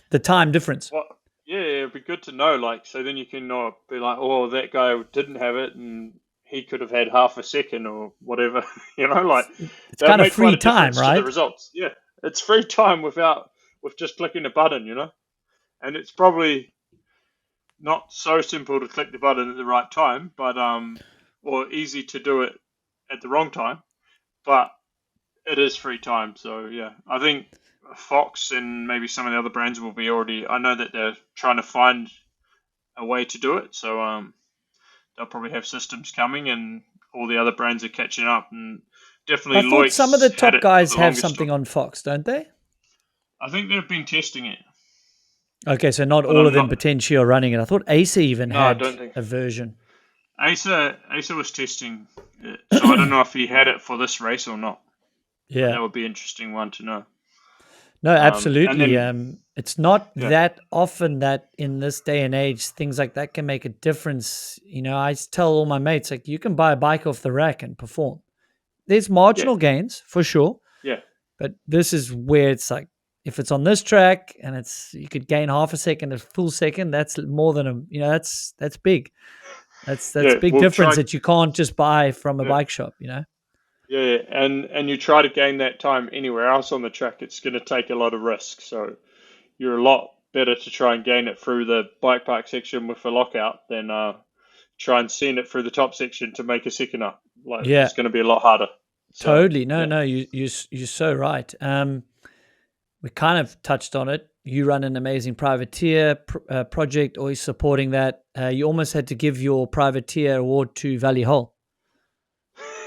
the time difference. what. Yeah, it'd be good to know. Like, so then you can be like, oh, that guy didn't have it, and he could have had half a second or whatever. Like It's that kind of make quite free a time, difference to the right? results. Yeah, it's free time with just clicking a button. And it's probably not so simple to click the button at the right time, but or easy to do it at the wrong time. But it is free time, so yeah, I think Fox and maybe some of the other brands will be already. I know that they're trying to find a way to do it, so they'll probably have systems coming, and all the other brands are catching up. And I definitely thought some of the Loic's had top it for guys the have longest something time. on Fox, don't they? I think they've been testing it, Okay, so not but all of I'm them not. potentially are running it. I thought Asa even No, I had don't think. a version. Asa was testing it, so I don't know if he had it for this race or not. But Yeah. that would be an interesting one to know. No, And absolutely. then It's not yeah, that often that in this day and age, things like that can make a difference. I tell all my mates, like, you can buy a bike off the rack and perform. There's yeah, marginal gains for sure, yeah, but this is where it's like, if it's on this track and you could gain half a second, a full second, that's more than that's big. That's yeah. big We'll difference try. that you can't just buy from a Yeah, bike shop. yeah, and you try to gain that time anywhere else on the track, it's going to take a lot of risk. So you're a lot better to try and gain it through the bike park section with a lockout than try and send it through the top section to make a second up. Like Yeah, it's going to be a lot harder. So totally. No, yeah, no, you're so right. We kind of touched on it. You run an amazing privateer project, always supporting that. You almost had to give your privateer award to Valley Hull.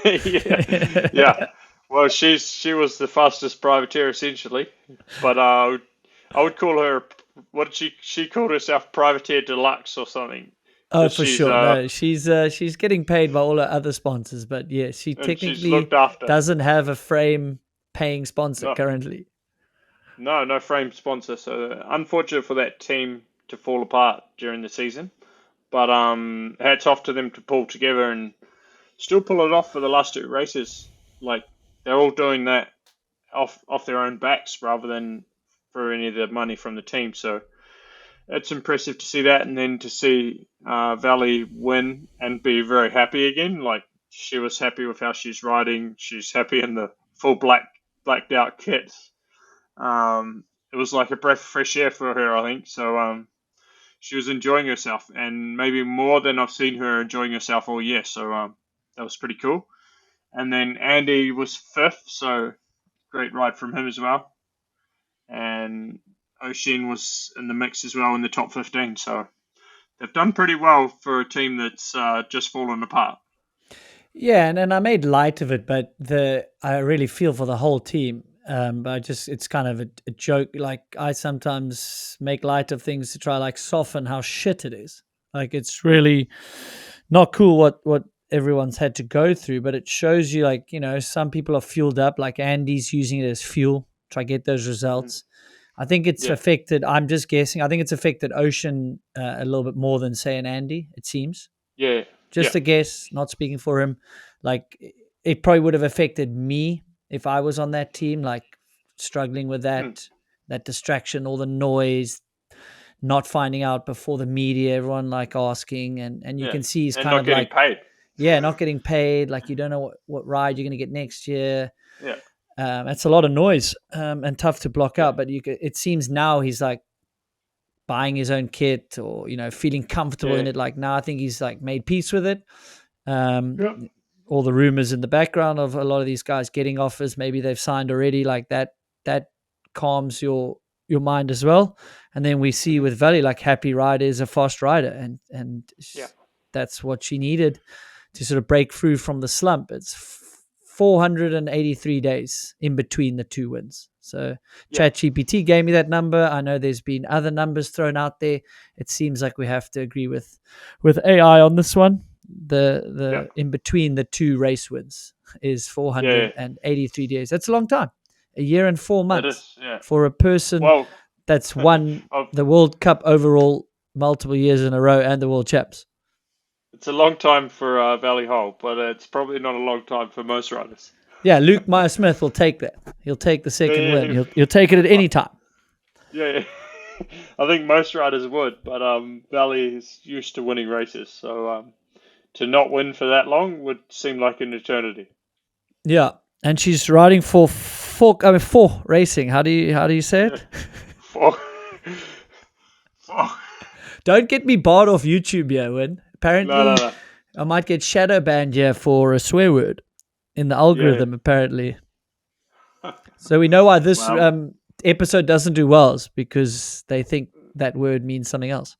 yeah, yeah. Well, she was the fastest privateer essentially, but I would call her. What did she called herself? Privateer Deluxe or something? Oh, Because for sure. No, she's getting paid by all her other sponsors, but yeah, she and she's technically looked after. doesn't have a frame paying sponsor No, currently. no frame sponsor. So unfortunate for that team to fall apart during the season. But hats off to them to pull together and still pull it off for the last two races. Like they're all doing that off their own backs rather than for any of the money from the team. So it's impressive to see that, and then to see Valley win and be very happy again. Like she was happy with how she's riding. She's happy in the full blacked out kit. It was like a breath of fresh air for her, I think. So she was enjoying herself, and maybe more than I've seen her enjoying herself all year. So that was pretty cool. And then Andy was fifth, so great ride from him as well. And O'Sheen was in the mix as well in the top 15. So they've done pretty well for a team that's just fallen apart. Yeah, and I made light of it, but I really feel for the whole team. But it's kind of a joke. Like I sometimes make light of things to try like soften how shit it is. Like it's really not cool what everyone's had to go through, but it shows you like, some people are fueled up, like Andy's using it as fuel, try get those results. I think it's Yeah. affected, I'm just guessing, I think it's affected Ocean a little bit more than say an Andy, it seems. Yeah. Just Yeah. a guess, not speaking for him. Like it probably would have affected me if I was on that team, like struggling with that distraction, all the noise, not finding out before the media, everyone like asking, and you Yeah. can see he's And kind not of getting like, paid. yeah, not getting paid. Like you don't know what ride you're going to get next year. Yeah. It's a lot of noise and tough to block Yeah. out. But it seems now he's like buying his own kit or feeling comfortable in Yeah. it. Like now I think he's like made peace with it. Um, Yeah. all the rumors in the background of a lot of these guys getting offers, maybe they've signed already, like that calms your mind as well. And then we see with Valley, like Happy Rider is a fast rider, and Yeah. that's what she needed to sort of break through from the slump. It's 483 days in between the two wins. So Yeah. ChatGPT gave me that number. I know there's been other numbers thrown out there. It seems like we have to agree with AI on this one. The in between the two race wins is Yeah. 483 days. That's a long time. A year and 4 It months is. Yeah. for a person Well, that's won the World Cup overall multiple years in a row and the World Champs. it's a long time for Valley Hole, but it's probably not a long time for most riders. Yeah, Luke Meier-Smith will take that. He'll take the second Yeah, win. He'll take it at any time. Yeah. I think most riders would, but Valley is used to winning races, so to not win for that long would seem like an eternity. Yeah, and she's riding for four racing. How do you say it? Four. Don't get me barred off YouTube here, Wyn. Apparently, No. I might get shadow banned here for a swear word in the algorithm. Apparently, so we know why this episode doesn't do well, is because they think that word means something else.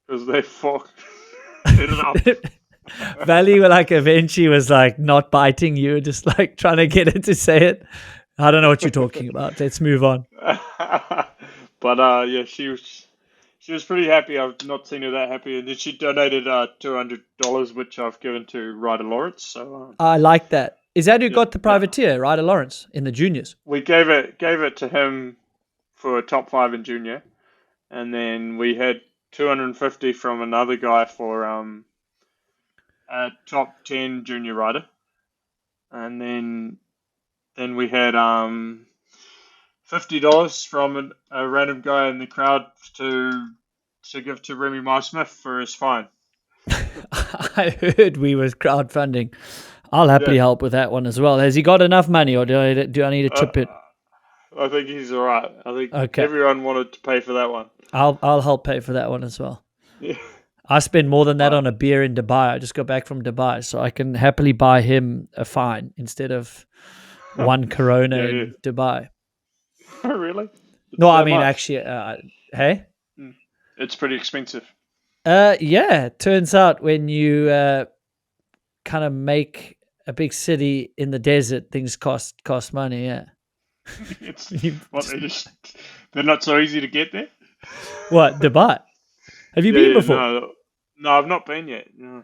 Because they fuck it up. Valley like eventually was like not biting you, just like trying to get it to say it. I don't know what you're talking about. Let's move on. But yeah, she was pretty happy. I've not seen her that happy, and then she donated $200, which I've given to Ryder Lawrence. So I like that. Is that who got the privateer, Ryder Lawrence, in the juniors? We gave it to him for a top 5 in junior, and then we had 250 from another guy for a top 10 junior rider, and then we had $50 from a random guy in the crowd to give to Remy Meier-Smith for his fine. I heard we was crowdfunding. I'll happily help with that one as well. Has he got enough money, or do I need to chip it? I think he's all right. I think everyone wanted to pay for that one. I'll help pay for that one as well. Yeah. I spend more than that on a beer in Dubai. I just got back from Dubai, so I can happily buy him a fine instead of one Corona in Dubai. Really? No, I mean, actually, hey? It's pretty expensive. Yeah, it turns out when you kind of make a big city in the desert, things cost money, yeah. They're not so easy to get there? What, Dubai? Have you been before? No, I've not been yet. No.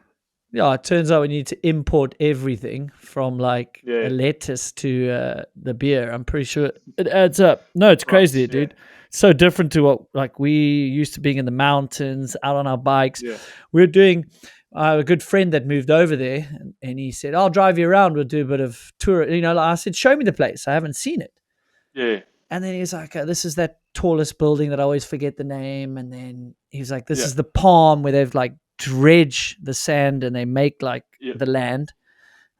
Yeah, it turns out we need to import everything from like a lettuce to the beer. I'm pretty sure it adds up. No, it's crazy, dude. It's so different to what like we used to being in the mountains, out on our bikes. Yeah. We're doing a good friend that moved over there, and he said, "I'll drive you around. We'll do a bit of tour." I said, "Show me the place. I haven't seen it." Yeah. And then he was like, "This is that tallest building that I always forget the name." And then he was like, "This is the Palm where they've like dredge the sand and they make like the land."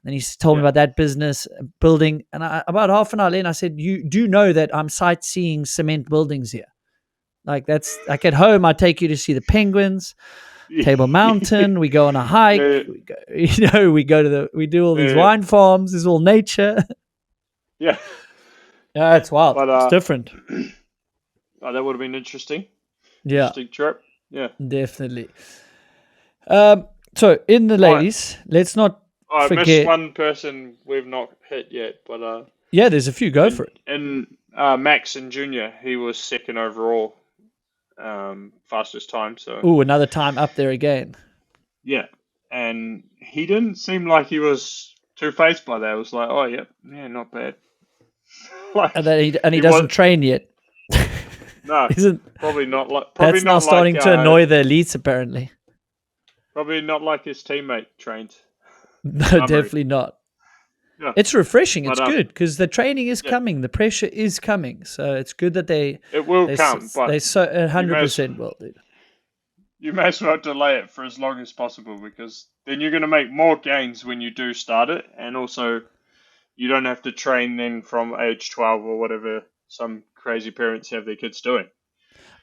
And he told me about that business building. And about half an hour in, I said, "You do know that I'm sightseeing cement buildings here? Like that's like at home, I take you to see the penguins, Table Mountain. We go on a hike. We go we do all these wine farms. It's all nature." Yeah. Yeah, it's wild. But, it's different. That would have been interesting. Yeah. Interesting trip. Yeah. Definitely. So in the ladies, let's not forget. I missed one person we've not hit yet, but Yeah, there's a few. Go for it. And Max in junior, he was second overall, fastest time. So Ooh, another time up there again. yeah, and he didn't seem like he was too phased by that. It was like, oh yeah, not bad. Like And he he doesn't was train yet. no, Isn't probably not like That's now starting to annoy the elites, apparently. probably not like his teammate trained. No, Amarie. definitely not. Yeah, It's refreshing. It's but good because the training is yeah, coming. The pressure is coming. So it's good that they it will they come, but they so you may as 100% will, dude. you may as well delay it for as long as possible because then you're going to make more gains when you do start it, and also you don't have to train then from age 12 or whatever some crazy parents have their kids doing.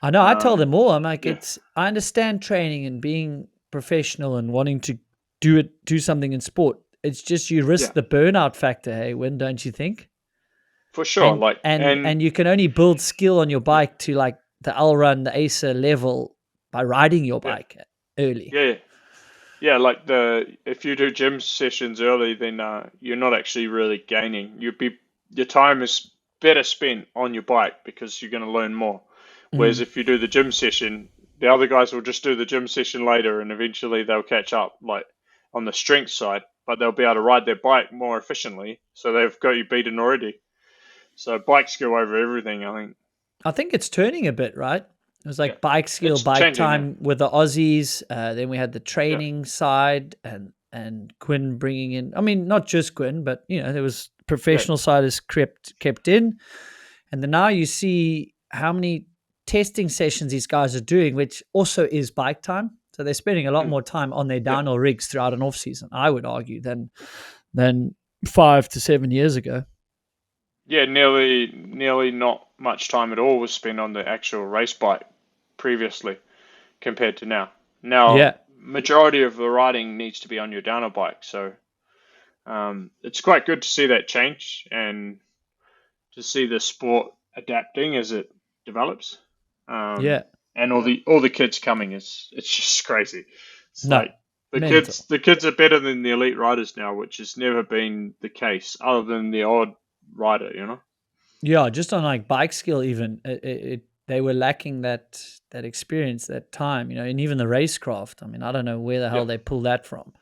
I know. I tell them all. I'm like, Yeah, I understand training and being professional and wanting to do something in sport. It's just you risk yeah, the burnout factor, hey, Wyn, don't you think? for sure. And Like, and and and you can only build skill on your yeah, bike to like the Alran, the Acer level by riding your yeah, bike early. yeah, yeah. Like if you do gym sessions early, then you're not actually really gaining. Your time is better spent on your bike because you're going to learn more. Whereas Mm. if you do the gym session, the other guys will just do the gym session later, and eventually they'll catch up, like on the strength side, but they'll be able to ride their bike more efficiently. So they've got you beaten already. So bikes go over everything, I think. I think it's turning a bit, right? It was Yeah, like bike skill, it's bike changing now. time with the Aussies. Then we had the Yeah, training side, and Quinn bringing in. I mean, not just Quinn, but there was yeah, professional side is kept in, and then now you see how many testing sessions these guys are doing, which also is bike time. So they're spending a lot mm, more time on their yeah, downhill rigs throughout an off season. I would argue than 5 to 7 years ago. yeah. Nearly not much time at all was spent on the actual race bike previously compared to now. Now, Yeah, majority of the riding needs to be on your downhill bike, so it's quite good to see that change and to see the sport adapting as it develops. Um, yeah, and all the kids coming is it's just crazy. It's no, like mental. the kids are better than the elite riders now, which has never been the case, other than the odd rider, you know. Yeah, just on like bike skill, even they were lacking that experience, that time, and even the racecraft. I mean, I don't know where the Yeah, hell they pull that from.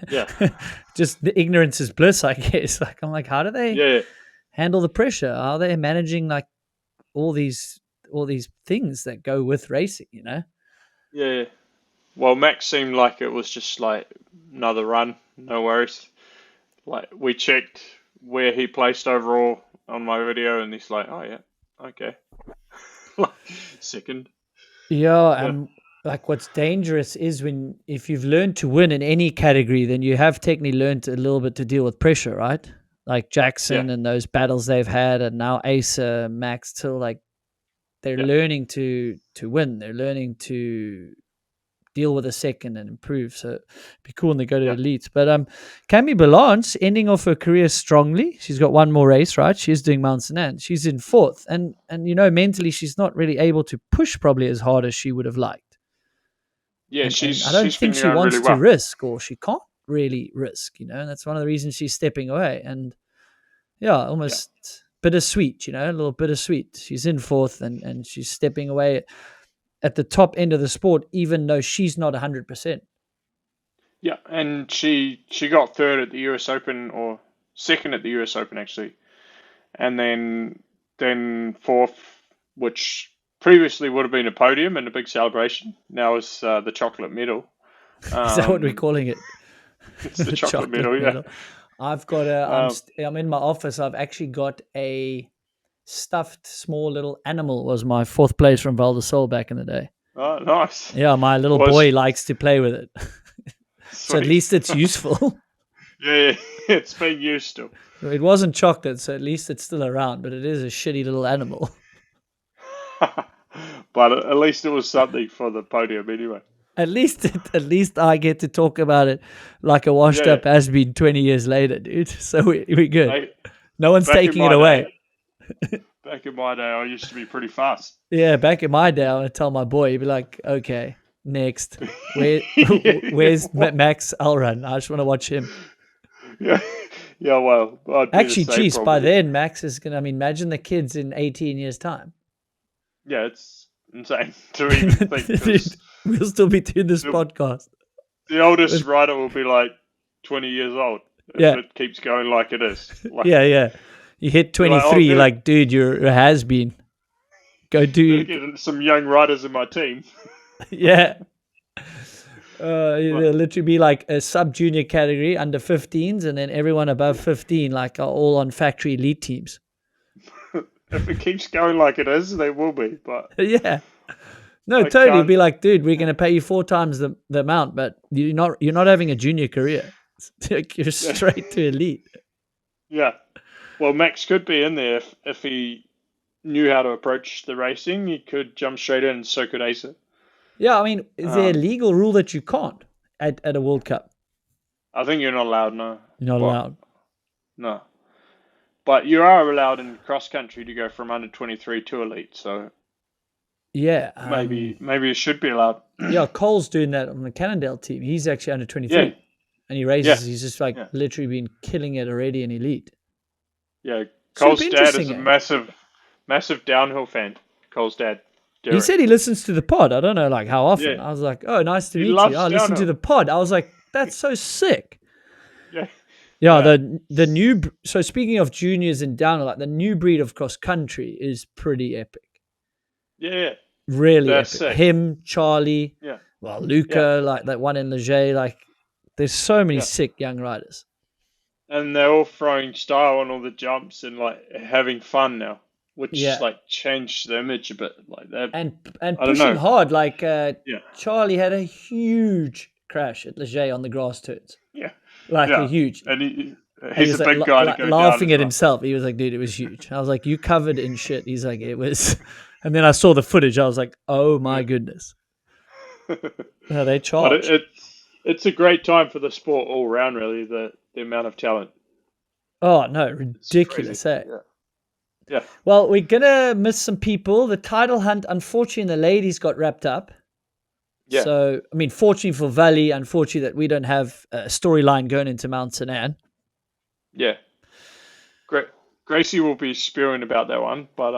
yeah, Just the ignorance is bliss, I guess. Like I'm like, how do they yeah, handle the pressure? How are they managing like all these things that go with racing? yeah. Well, Max seemed like it was just like another run, no worries. Like we checked where he placed overall on my video, and he's like, "Oh yeah, okay." Like second, Yeah, yeah, and like what's dangerous is when if you've learned to win in any category, then you have technically learned a little bit to deal with pressure, right? Like yeah, Jackson and those battles they've had, and now Acer, Max, till like they're yeah, learning to win. They're learning to deal with a second and improve. So it'd be cool when they go to yeah, elites. But Camille Balanche ending off her career strongly. She's got one more race, right? She's doing Mount St. Anne. She's in fourth, and mentally she's not really able to push probably as hard as she would have liked. yeah. And I don't She's think been she going really wants to well. risk, or she can't really risk. And that's one of the reasons she's stepping away. And yeah, Yeah, almost bittersweet. A little bittersweet. She's in fourth, and she's stepping away at the top end of the sport, even though she's not 100%. yeah, and she got third at the US Open or second at the US Open actually, and then fourth, which previously would have been a podium and a big celebration. Now is the chocolate medal. Is that what we're Um, calling it? it's the The chocolate chocolate medal, yeah. medal. I've got a. Um, I'm in my office. I've actually got a stuffed small little animal. Was my fourth place from Val de Sol back in the day. oh, nice. Yeah, my little Was boy likes to play with it, so at sweet. least it's useful. Yeah, yeah, it's being used still. It wasn't chocolate, so at least it's still around. But it is a shitty little animal. But at least it was something for the podium anyway. At least I get to talk about it like a washed Yeah, up has been 20 years later, dude. So we're good. back, No one's back in taking it my away. day, back in my day, I used to be pretty fast. Yeah, back in my day, I would tell my boy, he'd be like, okay, next. Where's Yeah, Max Alran? I just want to watch him. yeah, Yeah, well, I'd be Actually, the same geez, by probably. then Max is gonna. I mean, imagine the kids in 18 years' time. Yeah, it's insane to even think Dude, because we'll still be doing this the, podcast. the oldest With, rider will be like 20 years old if yeah, it keeps going like it is. Like, yeah. You hit be like, oh, 23, you're like, dude, you're a has been. Go better do, get some young riders in my team. yeah. But There'll literally be like a sub junior category under 15s, and then everyone above 15 like are all on factory elite teams. if it keeps going like it is, they will be. But Yeah. No, I totally. It'd can't. be like, dude, we're gonna pay you 4 times the amount, but you're not having a junior career. Like, you're Yeah, straight to elite. yeah. Well, Max could be in there if he knew how to approach the racing. He could jump straight in, and so could Asa. Yeah, I mean, is there a Um, legal rule that you can't at a World Cup? I think you're not allowed, no. You're not But allowed. no. But you are allowed in cross country to go from under 23 to elite. So Yeah. maybe it should be allowed. Yeah, Cole's doing that on the Cannondale team. He's actually under Yeah, 23. And he yeah, races, he's just like yeah, literally been killing it already in elite. yeah. Super Cole's dad is interesting, a eh? massive downhill fan. Cole's dad, He Derek. said he listens to the pod. I don't know like how often. Yeah, I was like, oh, nice to he meet you. loves I listened to downhill. the pod. I was like, that's so sick. Yeah, Yeah, yeah, the new so speaking of juniors and down, like the new breed of cross country is pretty epic. yeah. Really That's epic. sick. Him, Charlie, Yeah, well, yeah, Luca, like that one in Leger, like there's so many yeah. sick young riders. And they're all throwing style on all the jumps and like having fun now, which Yeah. like changed the image a bit. Like that, And I don't pushing know. hard. Like Yeah, Charlie had a huge crash at Leger on the grass turns. yeah, Like a yeah. huge. And And he he's a was like big guy to go down laughing as at well. himself. He was like, dude, it was huge. I was like, you covered in shit. He's like, it was. And then I saw the footage. I was like, oh my Yeah. goodness. No, they But charge. it's a great time for the sport all round. Really, the amount of talent. Oh, no, It's crazy. ridiculous, eh? Yeah, yeah, Well, we're going to miss some people. The title hunt, unfortunately, in the ladies got wrapped up. yeah, So, I mean, fortunately for Valley, unfortunately that we don't have a storyline going into Mount St. Anne. yeah. Great. Gracie will be spewing about that one, but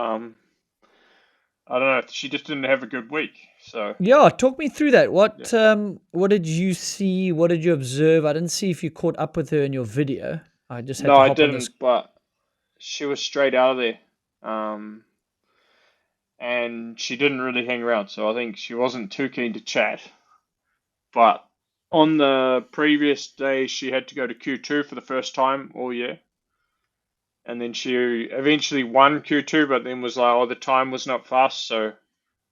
I don't know. She just didn't have a good week. So Yeah, talk me through that. yeah. What did you see? What did you observe? I didn't see if you caught up with her in your video. I just had No, to I hop on this. didn't. But she was straight out of there, um, and she didn't really hang around. So I think she wasn't too keen to chat. But on the previous day, she had to go to Q2 for the first time all year. And then she eventually won Q2, but then was like, oh, the time was not fast, so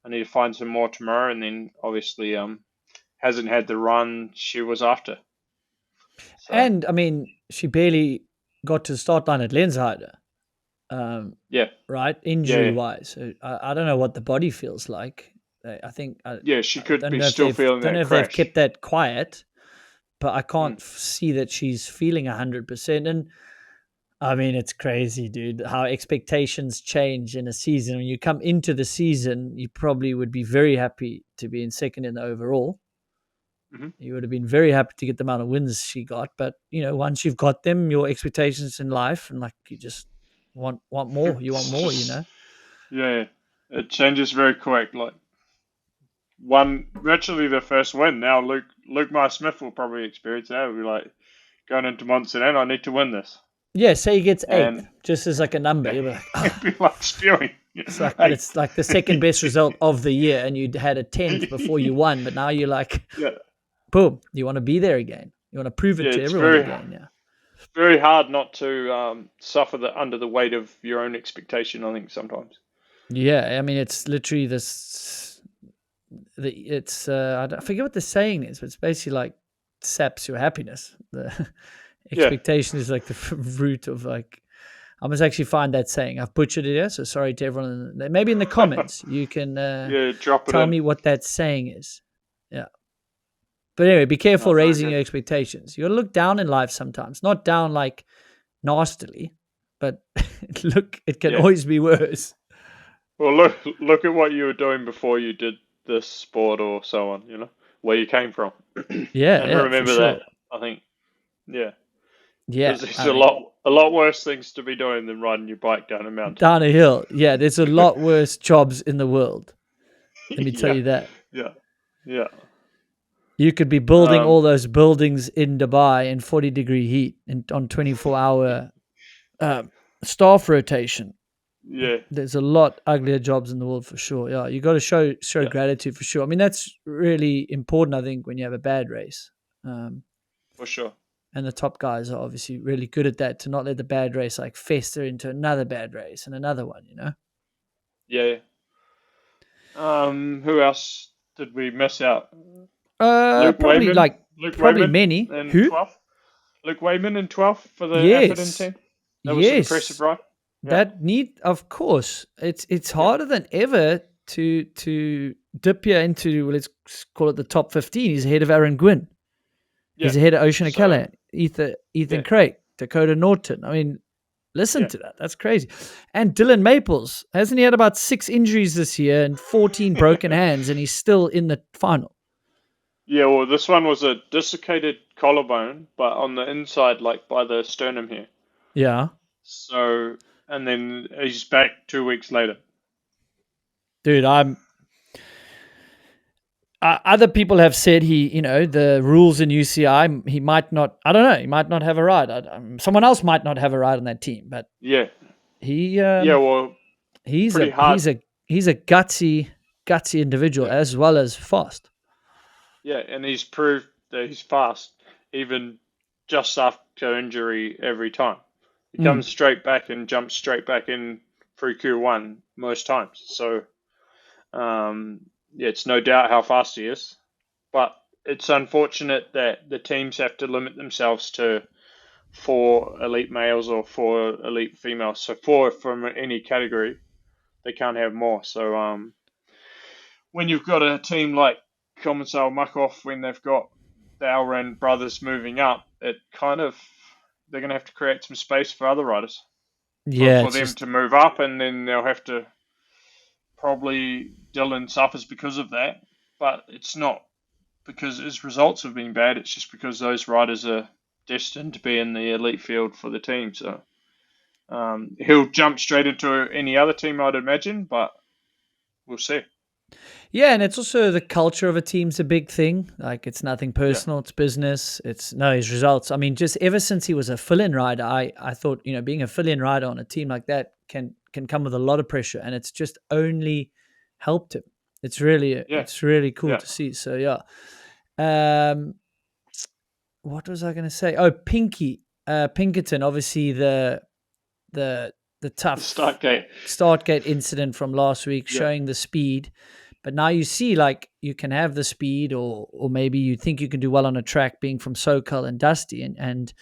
I need to find some more tomorrow. And then obviously hasn't had the run she was after. So And I mean, she barely got to the start line at Lenzheider, yeah, right? yeah, Injury yeah, wise, so I don't know what the body feels like. I think yeah. She I could don't be know if still feeling don't know that if they've crash. kept that quiet, but I Mm, can't see that she's feeling 100%. And I mean, it's crazy, dude, how expectations change in a season. When you come into the season, you probably would be very happy to be in second in the overall. hmm. You would have been very happy to get the amount of wins she got. But, once you've got them, your expectations in life, and like you just want more. You want It's more, just yeah, it changes very quick. Like one virtually the first win. Now Luke Meier-Smith will probably experience that. He'll be like going into Montserrat, I need to win this. Yeah, say he gets eighth, And just as like a number. yeah, You'll be like, he'd oh. be like spewing. It's like, but Hey, it's like the second best result of the year, and you had a 10th before you won, but now you're like, yeah, boom, you want to be there again. You want to prove yeah, it to it's everyone again. Yeah. very hard not to suffer under the weight of your own expectation. I think sometimes. Yeah, I mean, it's literally this. It's I forget what the saying is, but it's basically like saps your happiness. The Yeah, expectation is like the root of like. I must actually find that saying. I've butchered it here, so sorry to everyone. Maybe in the comments you can yeah, drop it tell in. me what that saying is. Yeah. But anyway, be careful No, very raising good. your expectations. You got to look down in life sometimes. Not down like nastily, but look, it can Yeah. always be worse. Well, look at what you were doing before you did this sport or so on. Where you came from, Yeah, and yeah, for remember that. sure. I think. Yeah. Yeah, Because there's I mean, a lot worse things to be doing than riding your bike down a mountain. down a hill. Yeah, there's a lot worse jobs in the world. Let me tell Yeah, you that. yeah, yeah. You could be building Um, all those buildings in Dubai in 40-degree heat and on 24-hour uh, staff rotation. yeah, There's a lot uglier jobs in the world for sure. Yeah, you got to show yeah, gratitude for sure. I mean, that's really important. I think when you have a bad race, um, for sure. and the top guys are obviously really good at that to not let the bad race like fester into another bad race and another one. Yeah. Yeah. Who else did we miss out? Uh, Luke probably Wayman, like Luke probably Wayman many. in Who? 12th. Luke Wayman in 12th for the Atherton Yes, team. That was an impressive yes. ride. Yeah, That need, of course, it's yeah, harder than ever to dip here into, let's call it the top 15. He's ahead of Aaron Gwynn. yeah. He's ahead of Ocean So, O'Callaghan, Ethan yeah, Craig, Dakota Norton. I mean, listen yeah. to that. That's crazy. And Dylan Maples, hasn't he had about 6 injuries this year and 14 broken hands, and he's still in the final? Yeah, well, this one was a dislocated collarbone, but on the inside, like by the sternum here. Yeah. So, and then he's back 2 weeks later. Dude, other people have said the rules in UCI, he might not, I don't know, he might not have a ride. Someone else might not have a ride on that team, but Yeah, he yeah, well, he's pretty a hard. he's a he's a gutsy individual Yeah, as well as fast. yeah, and he's proved that he's fast, even just after injury every time. He Mm. comes straight back and jumps straight back in through Q1 most times. So, yeah, it's no doubt how fast he is. But it's unfortunate that the teams have to limit themselves to 4 elite males or 4 elite females. So 4 from any category. They can't have more. So when you've got a team like Commonsale Muckoff, when they've got the Alran brothers moving up, it kind of they're going to have to create some space for other riders Yeah, for it's them just to move up, and then they'll have to probably Dylan suffers because of that, but it's not because his results have been bad. It's just because those riders are destined to be in the elite field for the team. So he'll jump straight into any other team, I'd imagine, but we'll see. yeah, and it's also the culture of a team's a big thing. Like it's nothing Yeah, personal, it's business. It's no his results. I mean, just ever since he was a fill-in rider, I thought being a fill-in rider on a team like that can come with a lot of pressure, and it's just only helped him. yeah, It's really cool yeah. to see. So yeah. Um, what was I going to say? Oh, Pinkerton, obviously the the The start tough gate. start gate incident from last week, Yeah, showing the speed. But now you see, like you can have the speed, or maybe you think you can do well on a track, being from SoCal and dusty, and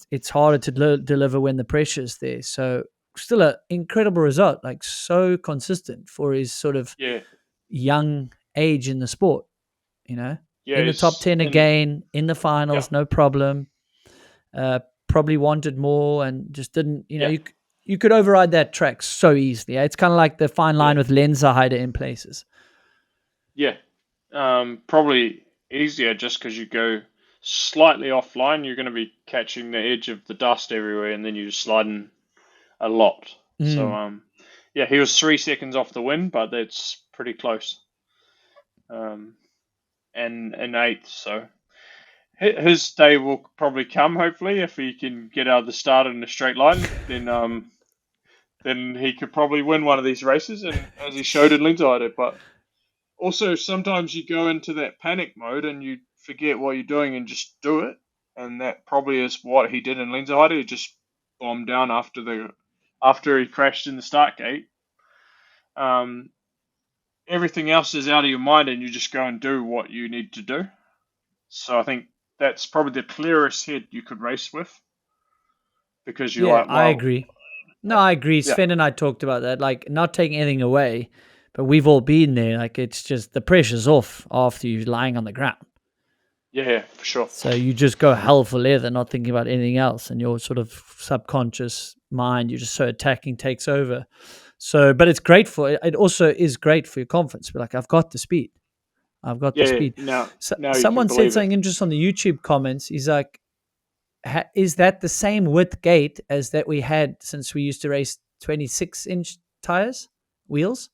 it's harder to deliver when the pressure's there. So still an incredible result, like so consistent for his sort of yeah, young age in the sport. yeah. In the top He's 10 and again, in the yeah, finals, no problem. Probably wanted more and just didn't. yeah, You could override that track so easily. It's kind of like the fine yeah, line with Lenzerheide in places. yeah. Probably easier just because you go slightly offline. You're going to be catching the edge of the dust everywhere, and then you're just sliding a lot. So Mm. yeah, he was 3 seconds off the win, but that's pretty close. Um, and an eighth, so his day will probably come. Hopefully, if he can get out of the start in a straight line, then he could probably win one of these races, and as he showed in Lenzerheide. But also, sometimes you go into that panic mode and you forget what you're doing and just do it, and that probably is what he did in Lenzerheide. He just bombed down after he crashed in the start gate. Um, Everything else is out of your mind, and you just go and do what you need to do. So I think that's probably the clearest head you could race with, because you're Yeah, like, I well, agree. No, I agree. yeah, Sven and I talked about that, like not taking anything away, but we've all been there. Like it's just the pressure's off after you're lying on the ground. yeah, for sure. So you just go hell for leather, not thinking about anything else, and your sort of subconscious mind, you're just so attacking, takes over. So, but it's great it also is great for your confidence. Be like, I've got the speed. I've got the Yeah, speed. now So, now you can someone said believe it. something interesting on the YouTube comments. He's like, is that the same width gate as that we had since we used to race 26-inch tires, wheels?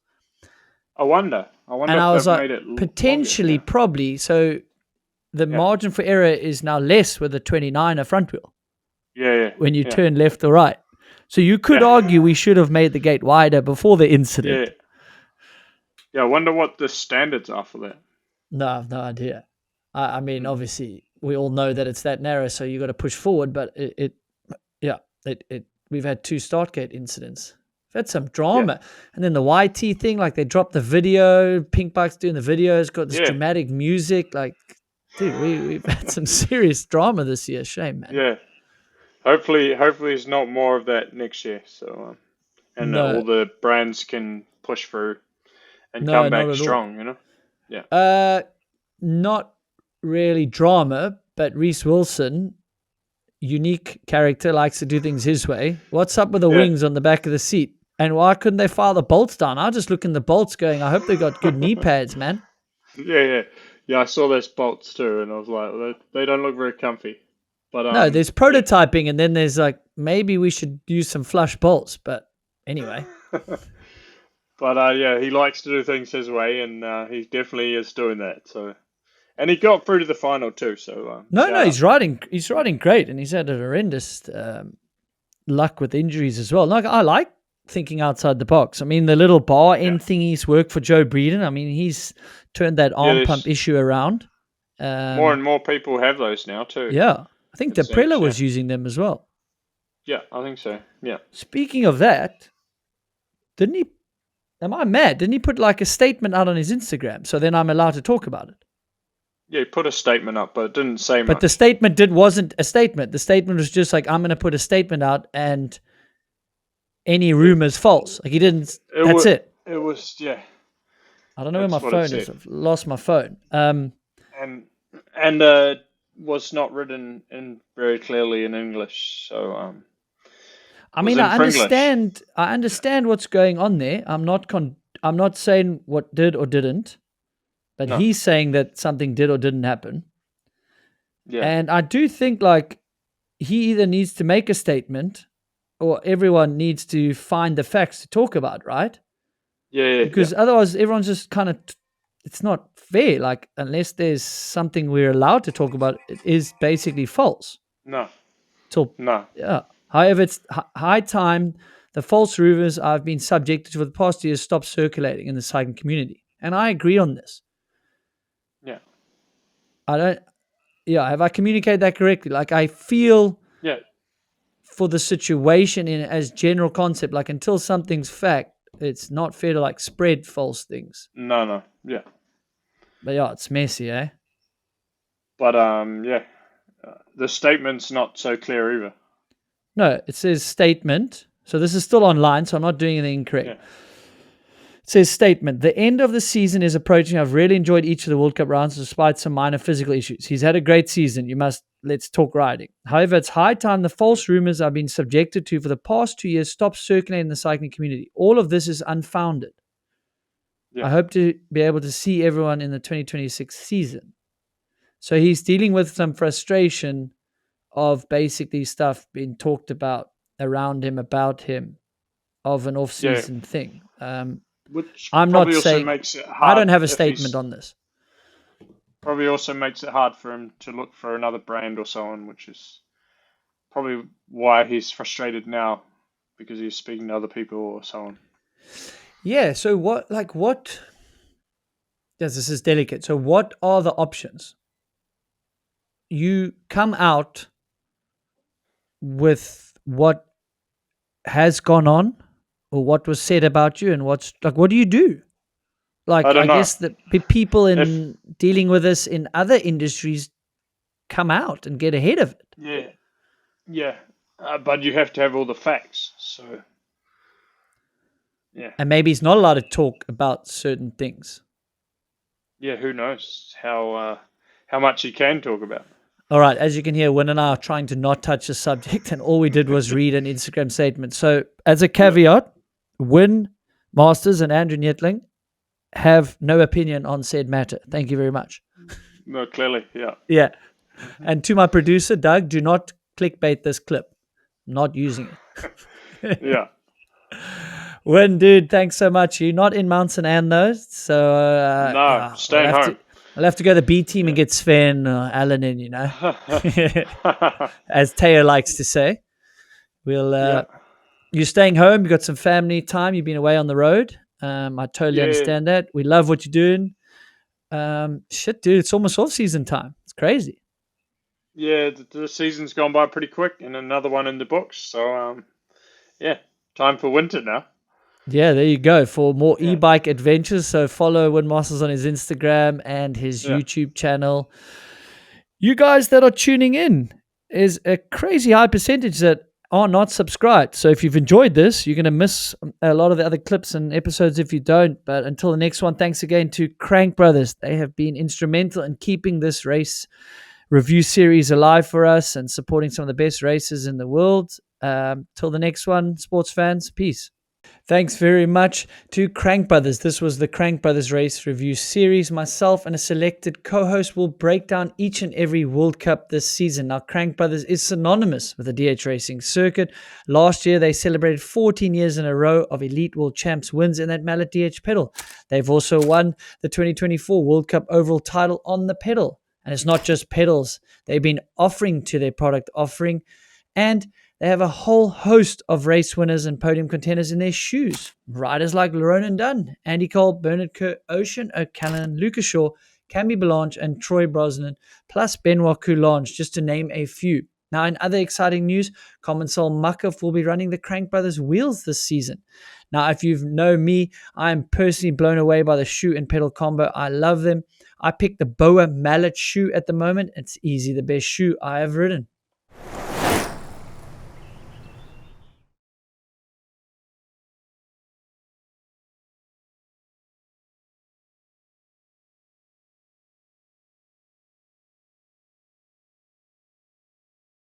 I wonder And if I was they've like, made it potentially, longer. probably. So the margin for error is now less with the 29er front wheel. Yeah. When you turn left or right. So you could argue we should have made the gate wider before the incident. Yeah, I wonder what the standards are for that. No, I have no idea. I mean, obviously, we all know that it's that narrow, so you got to push forward. But we've had 2 start gate incidents. We've had some drama, and then the YT thing, like they dropped the video. Pink Bike's doing the video. It's got this dramatic music. Like, dude, we've had some serious drama this year. Shame, man. Yeah. Hopefully, there's not more of that next year. So, all the brands can push through and come back strong. You know. Not really drama, but Reese Wilson, unique character, likes to do things his way. What's up with the wings on the back of the seat? And why couldn't they file the bolts down? I just look in the bolts going, I hope they got good knee pads, man. Yeah. I saw those bolts too, and I was like, they don't look very comfy. But no, there's prototyping, and then there's like, maybe we should use some flush bolts. But anyway. But he likes to do things his way, and he definitely is doing that. So, and he got through to the final too. So no, he's riding great, and he's had a horrendous luck with injuries as well. Like, I like thinking outside the box. I mean, the little bar end thingies work for Joe Breeden. I mean, he's turned that arm pump issue around. More and more people have those now too. Yeah, I think Deprella was using them as well. Yeah, I think so. Yeah. Speaking of that, didn't he? Am I mad? Didn't he put like a statement out on his Instagram? So then I'm allowed to talk about it. Yeah, he put a statement up, but it didn't say much. But the statement wasn't a statement. The statement was just like, I'm going to put a statement out, and any rumors false. Like, he didn't. That's it. It was I don't know where my phone is. I've lost my phone. And was not written in very clearly in English. So I mean, I understand what's going on there. I'm not saying what did or didn't, but he's saying that something did or didn't happen. Yeah. And I do think like he either needs to make a statement or everyone needs to find the facts to talk about, right? Yeah. Because otherwise everyone's just kind of, it's not fair. Like, unless there's something we're allowed to talk about, it is basically false. No. Yeah. However, it's high time the false rumors I've been subjected to for the past years stop circulating in the cycling community. And I agree on this. Yeah. Have I communicated that correctly? Like, I feel for the situation as general concept, like, until something's fact, it's not fair to like spread false things. No. Yeah. But it's messy, eh? But the statement's not so clear either. No, it says statement. So this is still online, so I'm not doing anything incorrect. Yeah. It says statement. The end of the season is approaching. I've really enjoyed each of the World Cup rounds despite some minor physical issues. He's had a great season. Let's talk riding. However, it's high time the false rumors I've been subjected to for the past 2 years stop circulating in the cycling community. All of this is unfounded. Yeah. I hope to be able to see everyone in the 2026 season. So he's dealing with some frustration of basically stuff being talked about around him, about him, of an off-season thing. Which I'm not saying makes it hard. I don't have a statement on this. Probably also makes it hard for him to look for another brand or so on, which is probably why he's frustrated now, because he's speaking to other people or so on. Yeah, so what, yes, this is delicate. So what are the options? You come out with what has gone on or what was said about you, and what do you do? Like, I guess that people dealing with this in other industries come out and get ahead of it. Yeah. But you have to have all the facts. So, yeah. And maybe he's not allowed to talk about certain things. Yeah, who knows how much he can talk about. All right, as you can hear, Wyn and I are trying to not touch the subject, and all we did was read an Instagram statement. So, as a caveat, Wyn Masters and Andrew Nyetling have no opinion on said matter. Thank you very much. No, clearly, yeah. Yeah. And to my producer, Doug, do not clickbait this clip. I'm not using it. Yeah. Wyn, dude, thanks so much. You're not in Mount St. Anne though, so No, yeah, staying home. I'll have to go to the B team Yeah. and get Sven or Alran in, as Teo likes to say. We'll Yeah. you're staying home. You got some family time. You've been away on the road. I totally Yeah. understand that. We love what you're doing. Shit, dude, it's almost off season time. It's crazy. Yeah, the season's gone by pretty quick, and another one in the books. So, yeah, time for winter now. Yeah, there you go. For more Yeah. e-bike adventures, so follow Wyn Masters on his Instagram and his Yeah. YouTube channel. You guys that are tuning in, is a crazy high percentage that are not subscribed. So if you've enjoyed this, you're going to miss a lot of the other clips and episodes if you don't. But until the next one, thanks again to Crank Brothers. They have been instrumental in keeping this race review series alive for us and supporting some of the best races in the world. Till the next one, sports fans, peace. Thanks very much to Crank Brothers. This was the Crank Brothers Race Review Series. Myself and a selected co-host will break down each and every World Cup this season. Now, Crank Brothers is synonymous with the DH racing circuit. Last year, they celebrated 14 years in a row of Elite World Champs wins in that Mallet DH pedal. They've also won the 2024 World Cup overall title on the pedal. And it's not just pedals. They've been offering to their product offering, and they have a whole host of race winners and podium contenders in their shoes. Riders like Ronan Dunn, Andy Cole, Bernard Kerr, Ocean O'Callaghan, Lucas Shaw, Camille Balanche, and Troy Brosnan, plus Benoit Coulange, just to name a few. Now, in other exciting news, Common Soul Muckaf will be running the Crank Brothers wheels this season. Now, if you know me, I am personally blown away by the shoe and pedal combo. I love them. I picked the Boa Mallet shoe at the moment. It's easy the best shoe I have ridden.